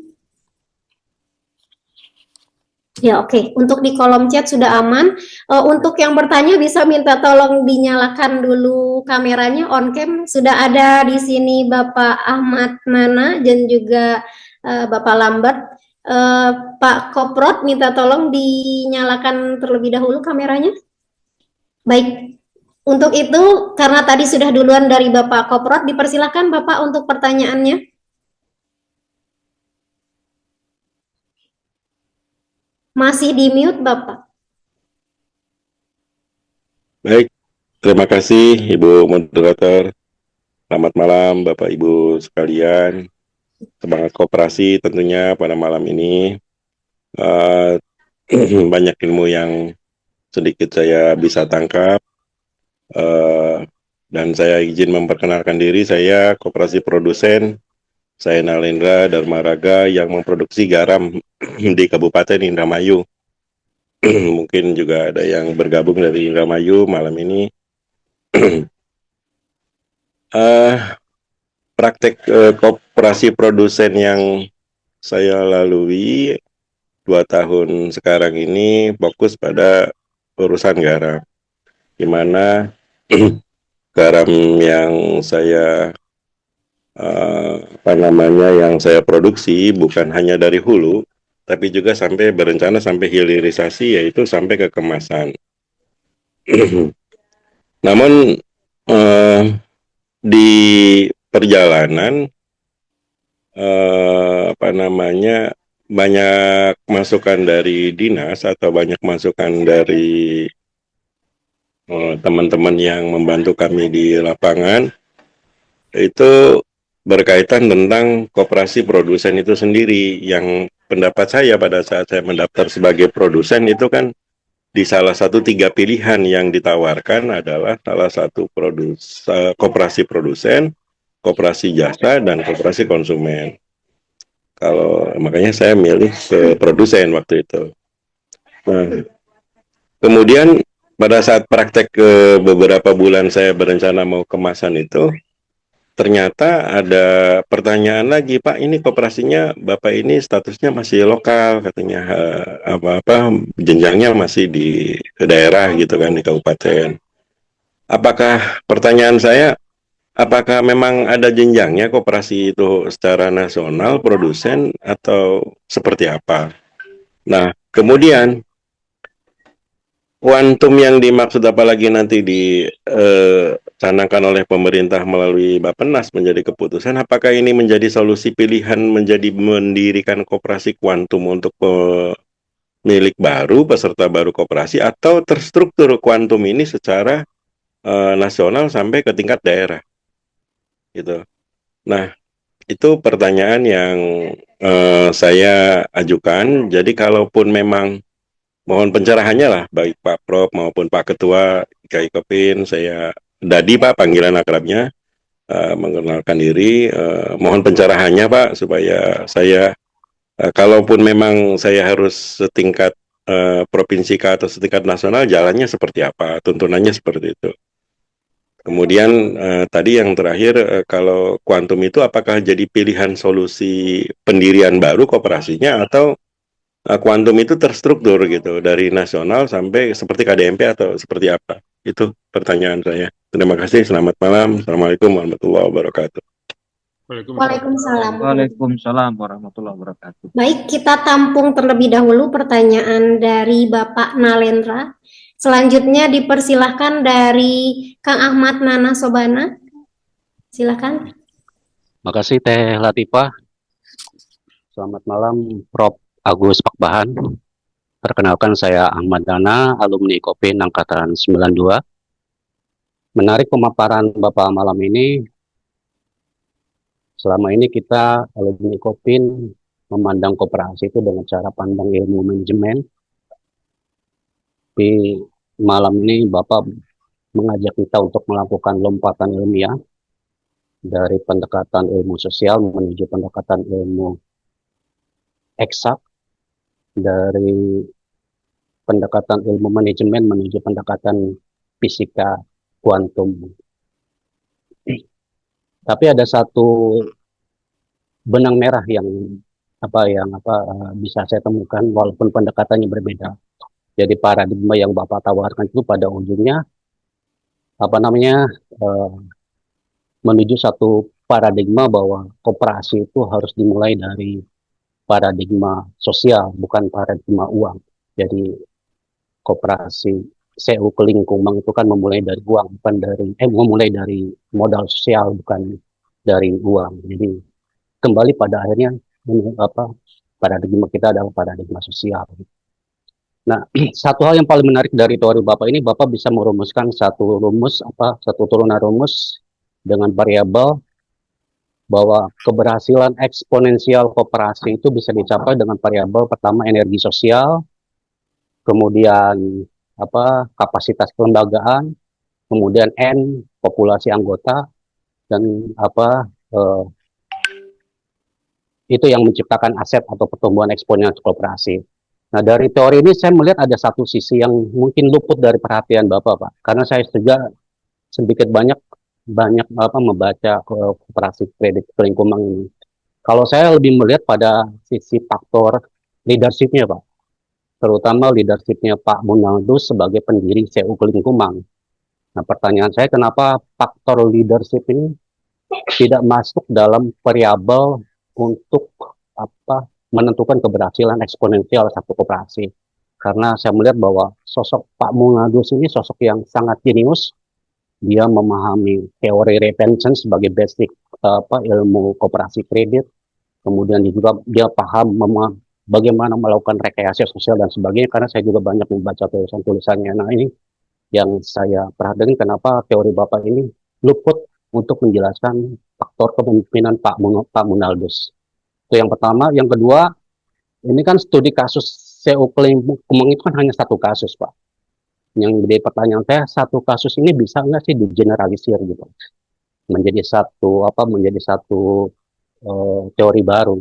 ya oke. Untuk di kolom chat sudah aman. Untuk yang bertanya bisa minta tolong dinyalakan dulu kameranya on cam. Sudah ada di sini Bapak Ahmad Nana dan juga Bapak Lambert. Pak Koprot minta tolong dinyalakan terlebih dahulu kameranya. Baik. Untuk itu karena tadi sudah duluan dari Bapak Koprot, dipersilakan Bapak untuk pertanyaannya. Masih di mute, Bapak. Baik, terima kasih Ibu Moderator. Selamat malam Bapak Ibu sekalian. Semangat koperasi tentunya pada malam ini. Banyak ilmu yang sedikit saya bisa tangkap. Dan saya izin memperkenalkan diri, saya Koperasi Produsen, saya Nalendra Dharmaraga yang memproduksi garam di Kabupaten Indramayu. Mungkin juga ada yang bergabung dari Indramayu malam ini. Praktek koperasi produsen yang saya lalui 2 tahun sekarang ini fokus pada urusan garam, di mana garam yang saya yang saya produksi bukan hanya dari hulu, tapi juga sampai berencana sampai hilirisasi, yaitu sampai ke kemasan. Namun di perjalanan banyak masukan dari dinas atau banyak masukan dari teman-teman yang membantu kami di lapangan, itu berkaitan tentang koperasi produsen itu sendiri. Yang pendapat saya pada saat saya mendaftar sebagai produsen itu kan di salah satu 3 pilihan yang ditawarkan adalah salah satu koperasi produsen, koperasi jasa, dan koperasi konsumen. Makanya saya milih ke produsen waktu itu. Nah, kemudian pada saat praktek beberapa bulan saya berencana mau kemasan itu, ternyata ada pertanyaan lagi, Pak, ini koperasinya Bapak ini statusnya masih lokal, katanya jenjangnya masih di daerah gitu kan, di kabupaten. Pertanyaan saya, apakah memang ada jenjangnya koperasi itu secara nasional produsen atau seperti apa? Nah, kemudian kuantum yang dimaksud apalagi nanti dicanangkan oleh pemerintah melalui Bappenas menjadi keputusan, apakah ini menjadi solusi pilihan menjadi mendirikan koperasi kuantum untuk pemilik baru, peserta baru koperasi, atau terstruktur kuantum ini secara nasional sampai ke tingkat daerah? Gitu. Nah, itu pertanyaan yang saya ajukan. Jadi kalaupun memang mohon pencerahannya lah, baik Pak Prof maupun Pak Ketua IKI Kopin, saya Dadi Pak, panggilan akrabnya, mengenalkan diri. Mohon pencerahannya Pak, supaya saya, kalaupun memang saya harus setingkat provinsi ke atau setingkat nasional, jalannya seperti apa, tuntunannya seperti itu. Kemudian tadi yang terakhir, kalau kuantum itu apakah jadi pilihan solusi pendirian baru koperasinya, atau kuantum itu terstruktur gitu dari nasional sampai seperti KDMP atau seperti apa? Itu pertanyaan saya. Terima kasih, selamat malam. Assalamualaikum warahmatullahi wabarakatuh. Waalaikumsalam. Waalaikumsalam warahmatullahi wabarakatuh. Baik, kita tampung terlebih dahulu pertanyaan dari Bapak Nalendra. Selanjutnya dipersilahkan dari Kang Ahmad Nana Sobana. Silakan. Makasih Teh Latifah. Selamat malam Prof. Agus Pakbahan. Perkenalkan, saya Ahmad Nana, alumni Kopin angkatan 92. Menarik pemaparan Bapak malam ini. Selama ini kita alumni Kopin memandang koperasi itu dengan cara pandang ilmu manajemen. Di malam ini Bapak mengajak kita untuk melakukan lompatan ilmiah dari pendekatan ilmu sosial menuju pendekatan ilmu eksak, dari pendekatan ilmu manajemen menuju pendekatan fisika kuantum. Tapi ada satu benang merah yang bisa saya temukan walaupun pendekatannya berbeda. Jadi paradigma yang Bapak tawarkan itu pada ujungnya menuju satu paradigma bahwa koperasi itu harus dimulai dari paradigma sosial, bukan paradigma uang. Jadi koperasi CU Keling Kumbang itu kan memulai dari uang, bukan memulai dari modal sosial, bukan dari uang. Jadi kembali pada akhirnya paradigma kita adalah paradigma sosial. Nah, satu hal yang paling menarik dari teori Bapak ini, Bapak bisa merumuskan satu turunan rumus dengan variabel bahwa keberhasilan eksponensial koperasi itu bisa dicapai dengan variabel pertama energi sosial, kemudian kapasitas kelembagaan, kemudian N populasi anggota, dan itu yang menciptakan aset atau pertumbuhan eksponensial koperasi. Nah, dari teori ini saya melihat ada satu sisi yang mungkin luput dari perhatian Bapak, Pak. Karena saya juga sedikit banyak membaca koperasi kredit keliling Kumang ini. Kalau saya lebih melihat pada sisi faktor leadership-nya, Pak. Terutama leadership-nya Pak Munaldus sebagai pendiri CU Keliling Kumang. Nah, pertanyaan saya, kenapa faktor leadership ini tidak masuk dalam variabel untuk menentukan keberhasilan eksponensial satu koperasi? Karena saya melihat bahwa sosok Pak Munaldus ini sosok yang sangat jenius. Dia memahami teori retention sebagai basic ilmu koperasi kredit. Kemudian juga dia paham bagaimana melakukan rekayasa sosial dan sebagainya, karena saya juga banyak membaca tulisan-tulisannya. Nah, ini yang saya perhatikan, kenapa teori Bapak ini luput untuk menjelaskan faktor kepemimpinan Pak Munaldus. Itu yang pertama. Yang kedua, ini kan studi kasus CU Keliling Kumang itu kan hanya satu kasus, Pak. Yang jadi pertanyaan saya, satu kasus ini bisa nggak sih digeneralisir gitu, menjadi satu teori baru.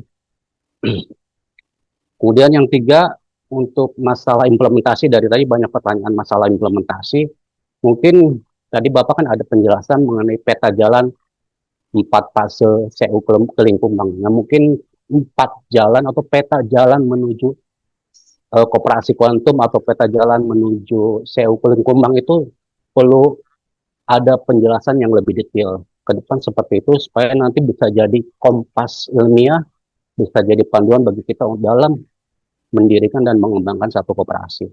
Kemudian yang tiga, untuk masalah implementasi, dari tadi banyak pertanyaan masalah implementasi. Mungkin tadi Bapak kan ada penjelasan mengenai peta jalan 4 fase CU Keliling Kumang. Nah, mungkin 4 jalan atau peta jalan menuju koperasi kuantum atau peta jalan menuju CU Keliling Kumang itu perlu ada penjelasan yang lebih detail ke depan seperti itu, supaya nanti bisa jadi kompas ilmiah, bisa jadi panduan bagi kita dalam mendirikan dan mengembangkan satu koperasi.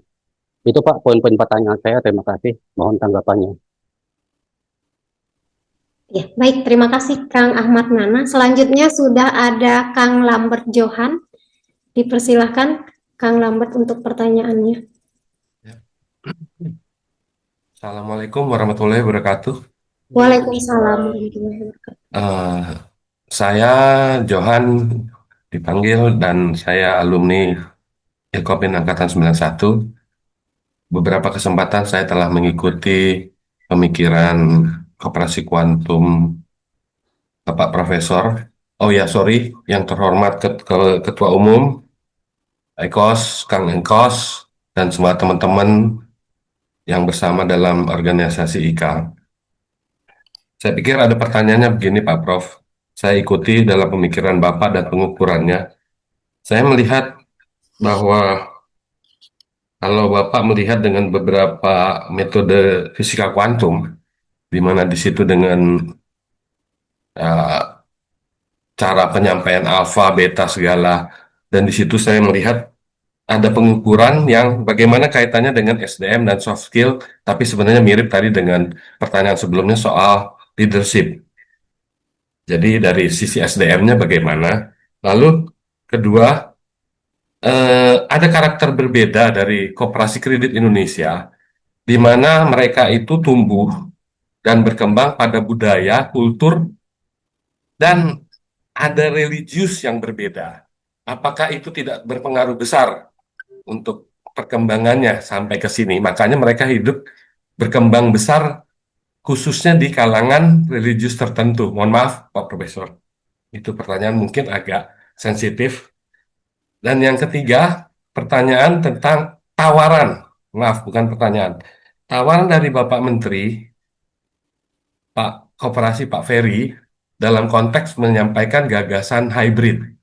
Itu Pak poin-poin pertanyaan saya. Terima kasih. Mohon tanggapannya. Ya, baik. Terima kasih Kang Ahmad Nana. Selanjutnya sudah ada Kang Lambert Johan. Dipersilahkan Kang Lambert untuk pertanyaannya. Assalamualaikum warahmatullahi wabarakatuh. Waalaikumsalam warahmatullahi wabarakatuh. Saya Johan dipanggil, dan saya alumni Ilkopin Angkatan 91. Beberapa kesempatan saya telah mengikuti pemikiran koperasi kuantum Bapak Profesor, yang terhormat Ketua Umum, Ekos, Kang Engkos, dan semua teman-teman yang bersama dalam organisasi IKA. Saya pikir ada pertanyaannya begini Pak Prof. Saya ikuti dalam pemikiran Bapak dan pengukurannya. Saya melihat bahwa kalau Bapak melihat dengan beberapa metode fisika kuantum, di mana di situ dengan cara penyampaian alfa, beta, segala, dan di situ saya melihat ada pengukuran yang bagaimana kaitannya dengan SDM dan soft skill, tapi sebenarnya mirip tadi dengan pertanyaan sebelumnya soal leadership. Jadi dari sisi SDM-nya bagaimana? Lalu kedua, ada karakter berbeda dari koperasi kredit Indonesia, di mana mereka itu tumbuh dan berkembang pada budaya, kultur, dan ada religius yang berbeda. Apakah itu tidak berpengaruh besar untuk perkembangannya sampai ke sini? Makanya mereka hidup berkembang besar khususnya di kalangan religius tertentu. Mohon maaf Pak Profesor, itu pertanyaan mungkin agak sensitif. Dan yang ketiga, pertanyaan tentang tawaran. Maaf, bukan pertanyaan. Tawaran dari Bapak Menteri, Pak Koperasi Pak Ferry, dalam konteks menyampaikan gagasan hybrid.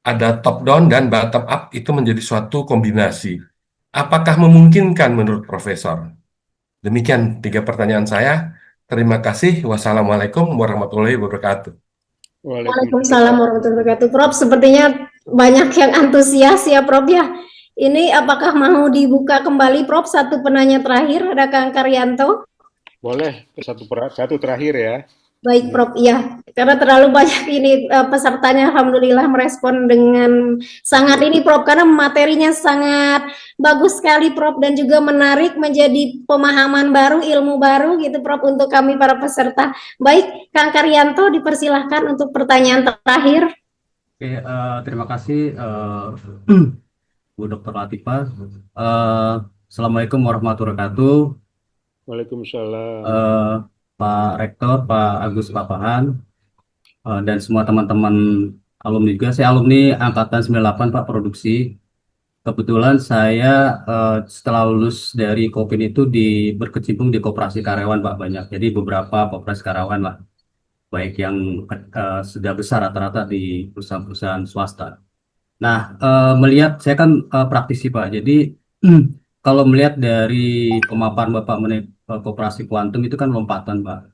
Ada top down dan bottom up, itu menjadi suatu kombinasi. Apakah memungkinkan menurut Profesor? Demikian 3 pertanyaan saya. Terima kasih. Wassalamualaikum warahmatullahi wabarakatuh. Waalaikumsalam warahmatullahi wabarakatuh. Prof, sepertinya banyak yang antusias ya Prof ya. Ini apakah mau dibuka kembali Prof, satu penanya terakhir, ada Kang Karyanto? Boleh, satu terakhir ya. Baik Prof, ya, karena terlalu banyak ini pesertanya, alhamdulillah merespon dengan sangat ini Prof, karena materinya sangat bagus sekali Prof, dan juga menarik, menjadi pemahaman baru, ilmu baru gitu Prof untuk kami para peserta. Baik, Kang Karyanto dipersilahkan untuk pertanyaan terakhir. Oke, terima kasih Bu Dr. Latifah. Assalamualaikum warahmatullahi wabarakatuh. Waalaikumsalam. Pak Rektor, Pak Agus Papahan, dan semua teman-teman alumni juga. Saya alumni angkatan 98 Pak produksi. Kebetulan saya setelah lulus dari Kopin itu berkecimpung di koperasi karyawan Pak banyak. Jadi beberapa koperasi karyawan lah, baik yang sudah besar rata-rata di perusahaan-perusahaan swasta. Nah, melihat saya kan praktisi Pak, jadi kalau melihat dari pemaparan Bapak mengenai koperasi kuantum itu kan lompatan Pak.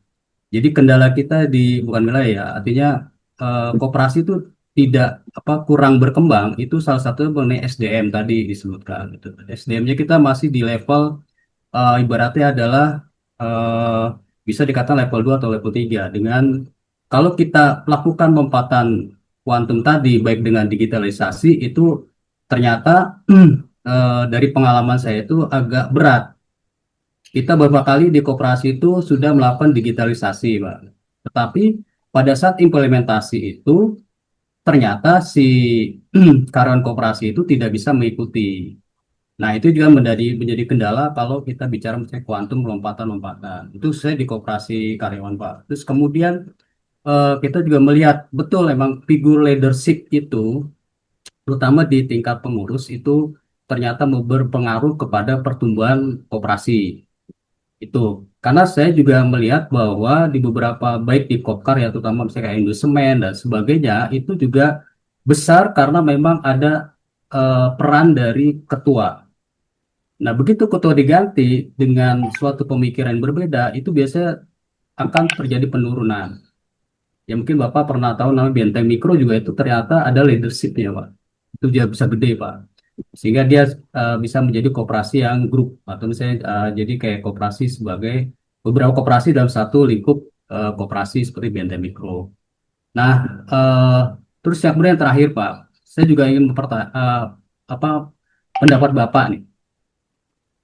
Jadi kendala kita bukan wilayah ya, artinya koperasi itu tidak kurang berkembang, itu salah satu mengenai SDM tadi disebutkan. Gitu. SDM-nya kita masih di level ibaratnya adalah eh, bisa dikatakan level 2 atau level 3 dengan kalau kita lakukan lompatan kuantum tadi baik dengan digitalisasi itu ternyata dari pengalaman saya itu agak berat. Kita beberapa kali di koperasi itu sudah melakukan digitalisasi, Pak. Tetapi pada saat implementasi itu ternyata si karyawan koperasi itu tidak bisa mengikuti. Nah, itu juga menjadi kendala kalau kita bicara mengenai kuantum lompatan-lompatan. Itu saya di koperasi karyawan, Pak. Terus kemudian kita juga melihat betul memang figur leadership itu, terutama di tingkat pengurus itu ternyata berpengaruh kepada pertumbuhan koperasi. Itu karena saya juga melihat bahwa di beberapa baik di Kopkar ya terutama misalnya kayak Indosemen dan sebagainya itu juga besar karena memang ada peran dari ketua. Nah, begitu ketua diganti dengan suatu pemikiran berbeda, itu biasanya akan terjadi penurunan. Ya mungkin Bapak pernah tahu namanya Benteng Mikro juga itu ternyata ada leadership-nya, Pak. Itu dia bisa gede, Pak. Sehingga dia bisa menjadi koperasi yang grup atau misalnya jadi kayak koperasi sebagai beberapa koperasi dalam satu lingkup koperasi seperti Benteng Mikro. Nah, terus yang kemudian yang terakhir, Pak, saya juga ingin pendapat Bapak nih.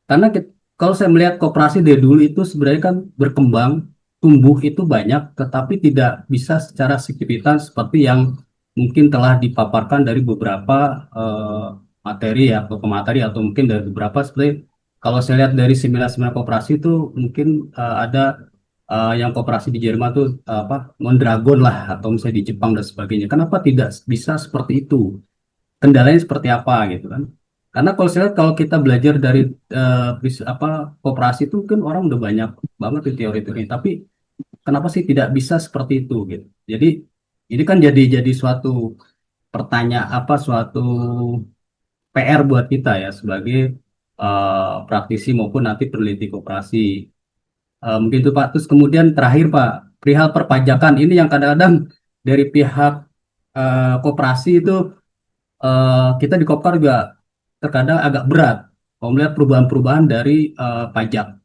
Karena kalau saya melihat koperasi dari dulu itu sebenarnya kan berkembang, tumbuh itu banyak, tetapi tidak bisa secara signifikan seperti yang mungkin telah dipaparkan dari beberapa materi ya, atau pemateri atau mungkin dari beberapa seperti kalau saya lihat dari seminar-seminar koperasi itu mungkin ada yang koperasi di Jerman tuh Mondragon lah atau misalnya di Jepang dan sebagainya. Kenapa tidak bisa seperti itu? Kendalanya seperti apa gitu kan? Karena kalau saya lihat kalau kita belajar dari koperasi itu kan orang udah banyak banget di teori-teori, tapi kenapa sih tidak bisa seperti itu gitu. Jadi ini kan jadi suatu suatu PR buat kita ya sebagai praktisi maupun nanti peneliti koperasi. Mungkin itu Pak. Terus kemudian terakhir Pak, perihal perpajakan ini yang kadang-kadang dari pihak koperasi itu kita di Kopkar juga terkadang agak berat kalau melihat perubahan-perubahan dari pajak.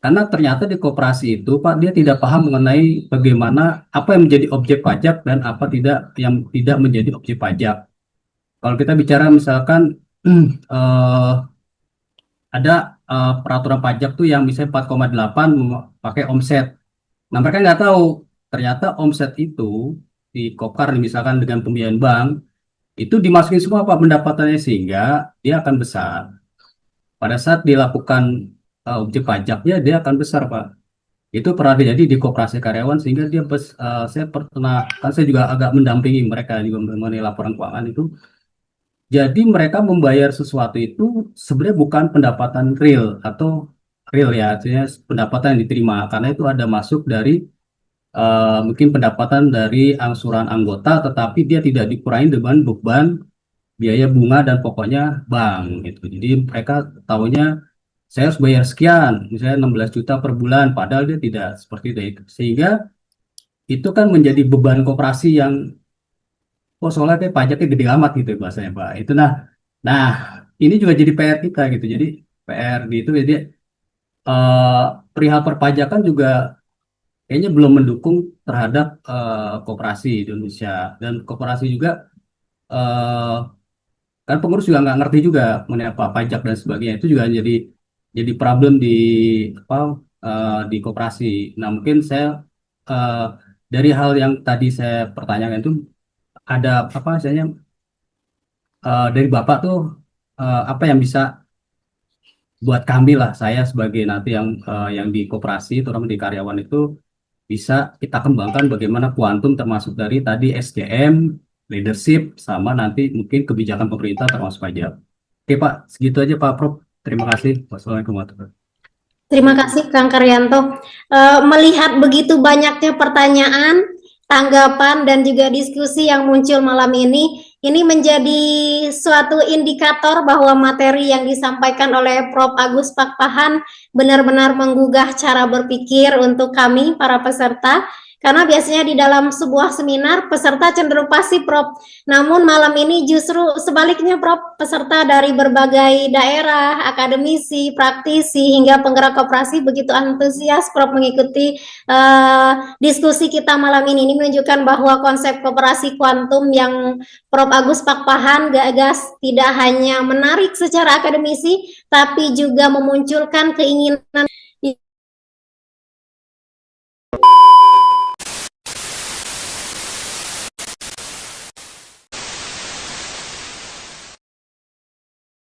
Karena ternyata di koperasi itu Pak dia tidak paham mengenai bagaimana apa yang menjadi objek pajak dan apa tidak yang tidak menjadi objek pajak. Kalau kita bicara misalkan ada peraturan pajak tuh yang misalnya 4,8 pakai omset. Nah mereka nggak tahu ternyata omset itu di Kopkar misalkan dengan pembiayaan bank itu dimasukin semua Pak pendapatannya sehingga dia akan besar. Pada saat dilakukan objek pajaknya dia akan besar Pak. Itu pernah terjadi di koperasi karyawan sehingga saya pernah kan saya juga agak mendampingi mereka juga mengenai laporan keuangan itu. Jadi mereka membayar sesuatu itu sebenarnya bukan pendapatan real atau real ya, artinya pendapatan yang diterima karena itu ada masuk dari mungkin pendapatan dari angsuran anggota, tetapi dia tidak dikurangi dengan beban biaya bunga dan pokoknya bank gitu. Jadi mereka tahunya saya harus bayar sekian, misalnya 16 juta per bulan, padahal dia tidak seperti itu. Sehingga itu kan menjadi beban koperasi yang soalnya kayak pajaknya gede amat gitu ya bahasanya Pak. Itu nah ini juga jadi PR kita gitu. Jadi PR di itu jadi perihal perpajakan juga kayaknya belum mendukung terhadap koperasi di Indonesia dan koperasi juga eh, kan pengurus juga nggak ngerti juga mengenai apa pajak dan sebagainya itu juga jadi problem apa di koperasi. Nah mungkin saya eh, dari hal yang tadi saya pertanyakan itu ada apa misalnya dari Bapak tuh apa yang bisa buat kami lah, saya sebagai nanti yang di koperasi, terutama di karyawan itu bisa kita kembangkan bagaimana kuantum termasuk dari tadi SDM, leadership, sama nanti mungkin kebijakan pemerintah termasuk pajak. Oke Pak, segitu aja Pak Prof. Terima kasih. Wassalamualaikum warahmatullahi wabarakatuh. Terima kasih Kang Karyanto. Melihat begitu banyaknya pertanyaan, tanggapan, dan juga diskusi yang muncul malam ini menjadi suatu indikator bahwa materi yang disampaikan oleh Prof. Agus Pakpahan benar-benar menggugah cara berpikir untuk kami, para peserta. Karena biasanya di dalam sebuah seminar, peserta cenderung pasif, Prof. Namun malam ini justru sebaliknya, Prof. Peserta dari berbagai daerah, akademisi, praktisi, hingga penggerak koperasi begitu antusias, Prof, mengikuti diskusi kita malam ini. Ini menunjukkan bahwa konsep koperasi kuantum yang Prof. Agus Pakpahan gagas tidak hanya menarik secara akademisi, tapi juga memunculkan keinginan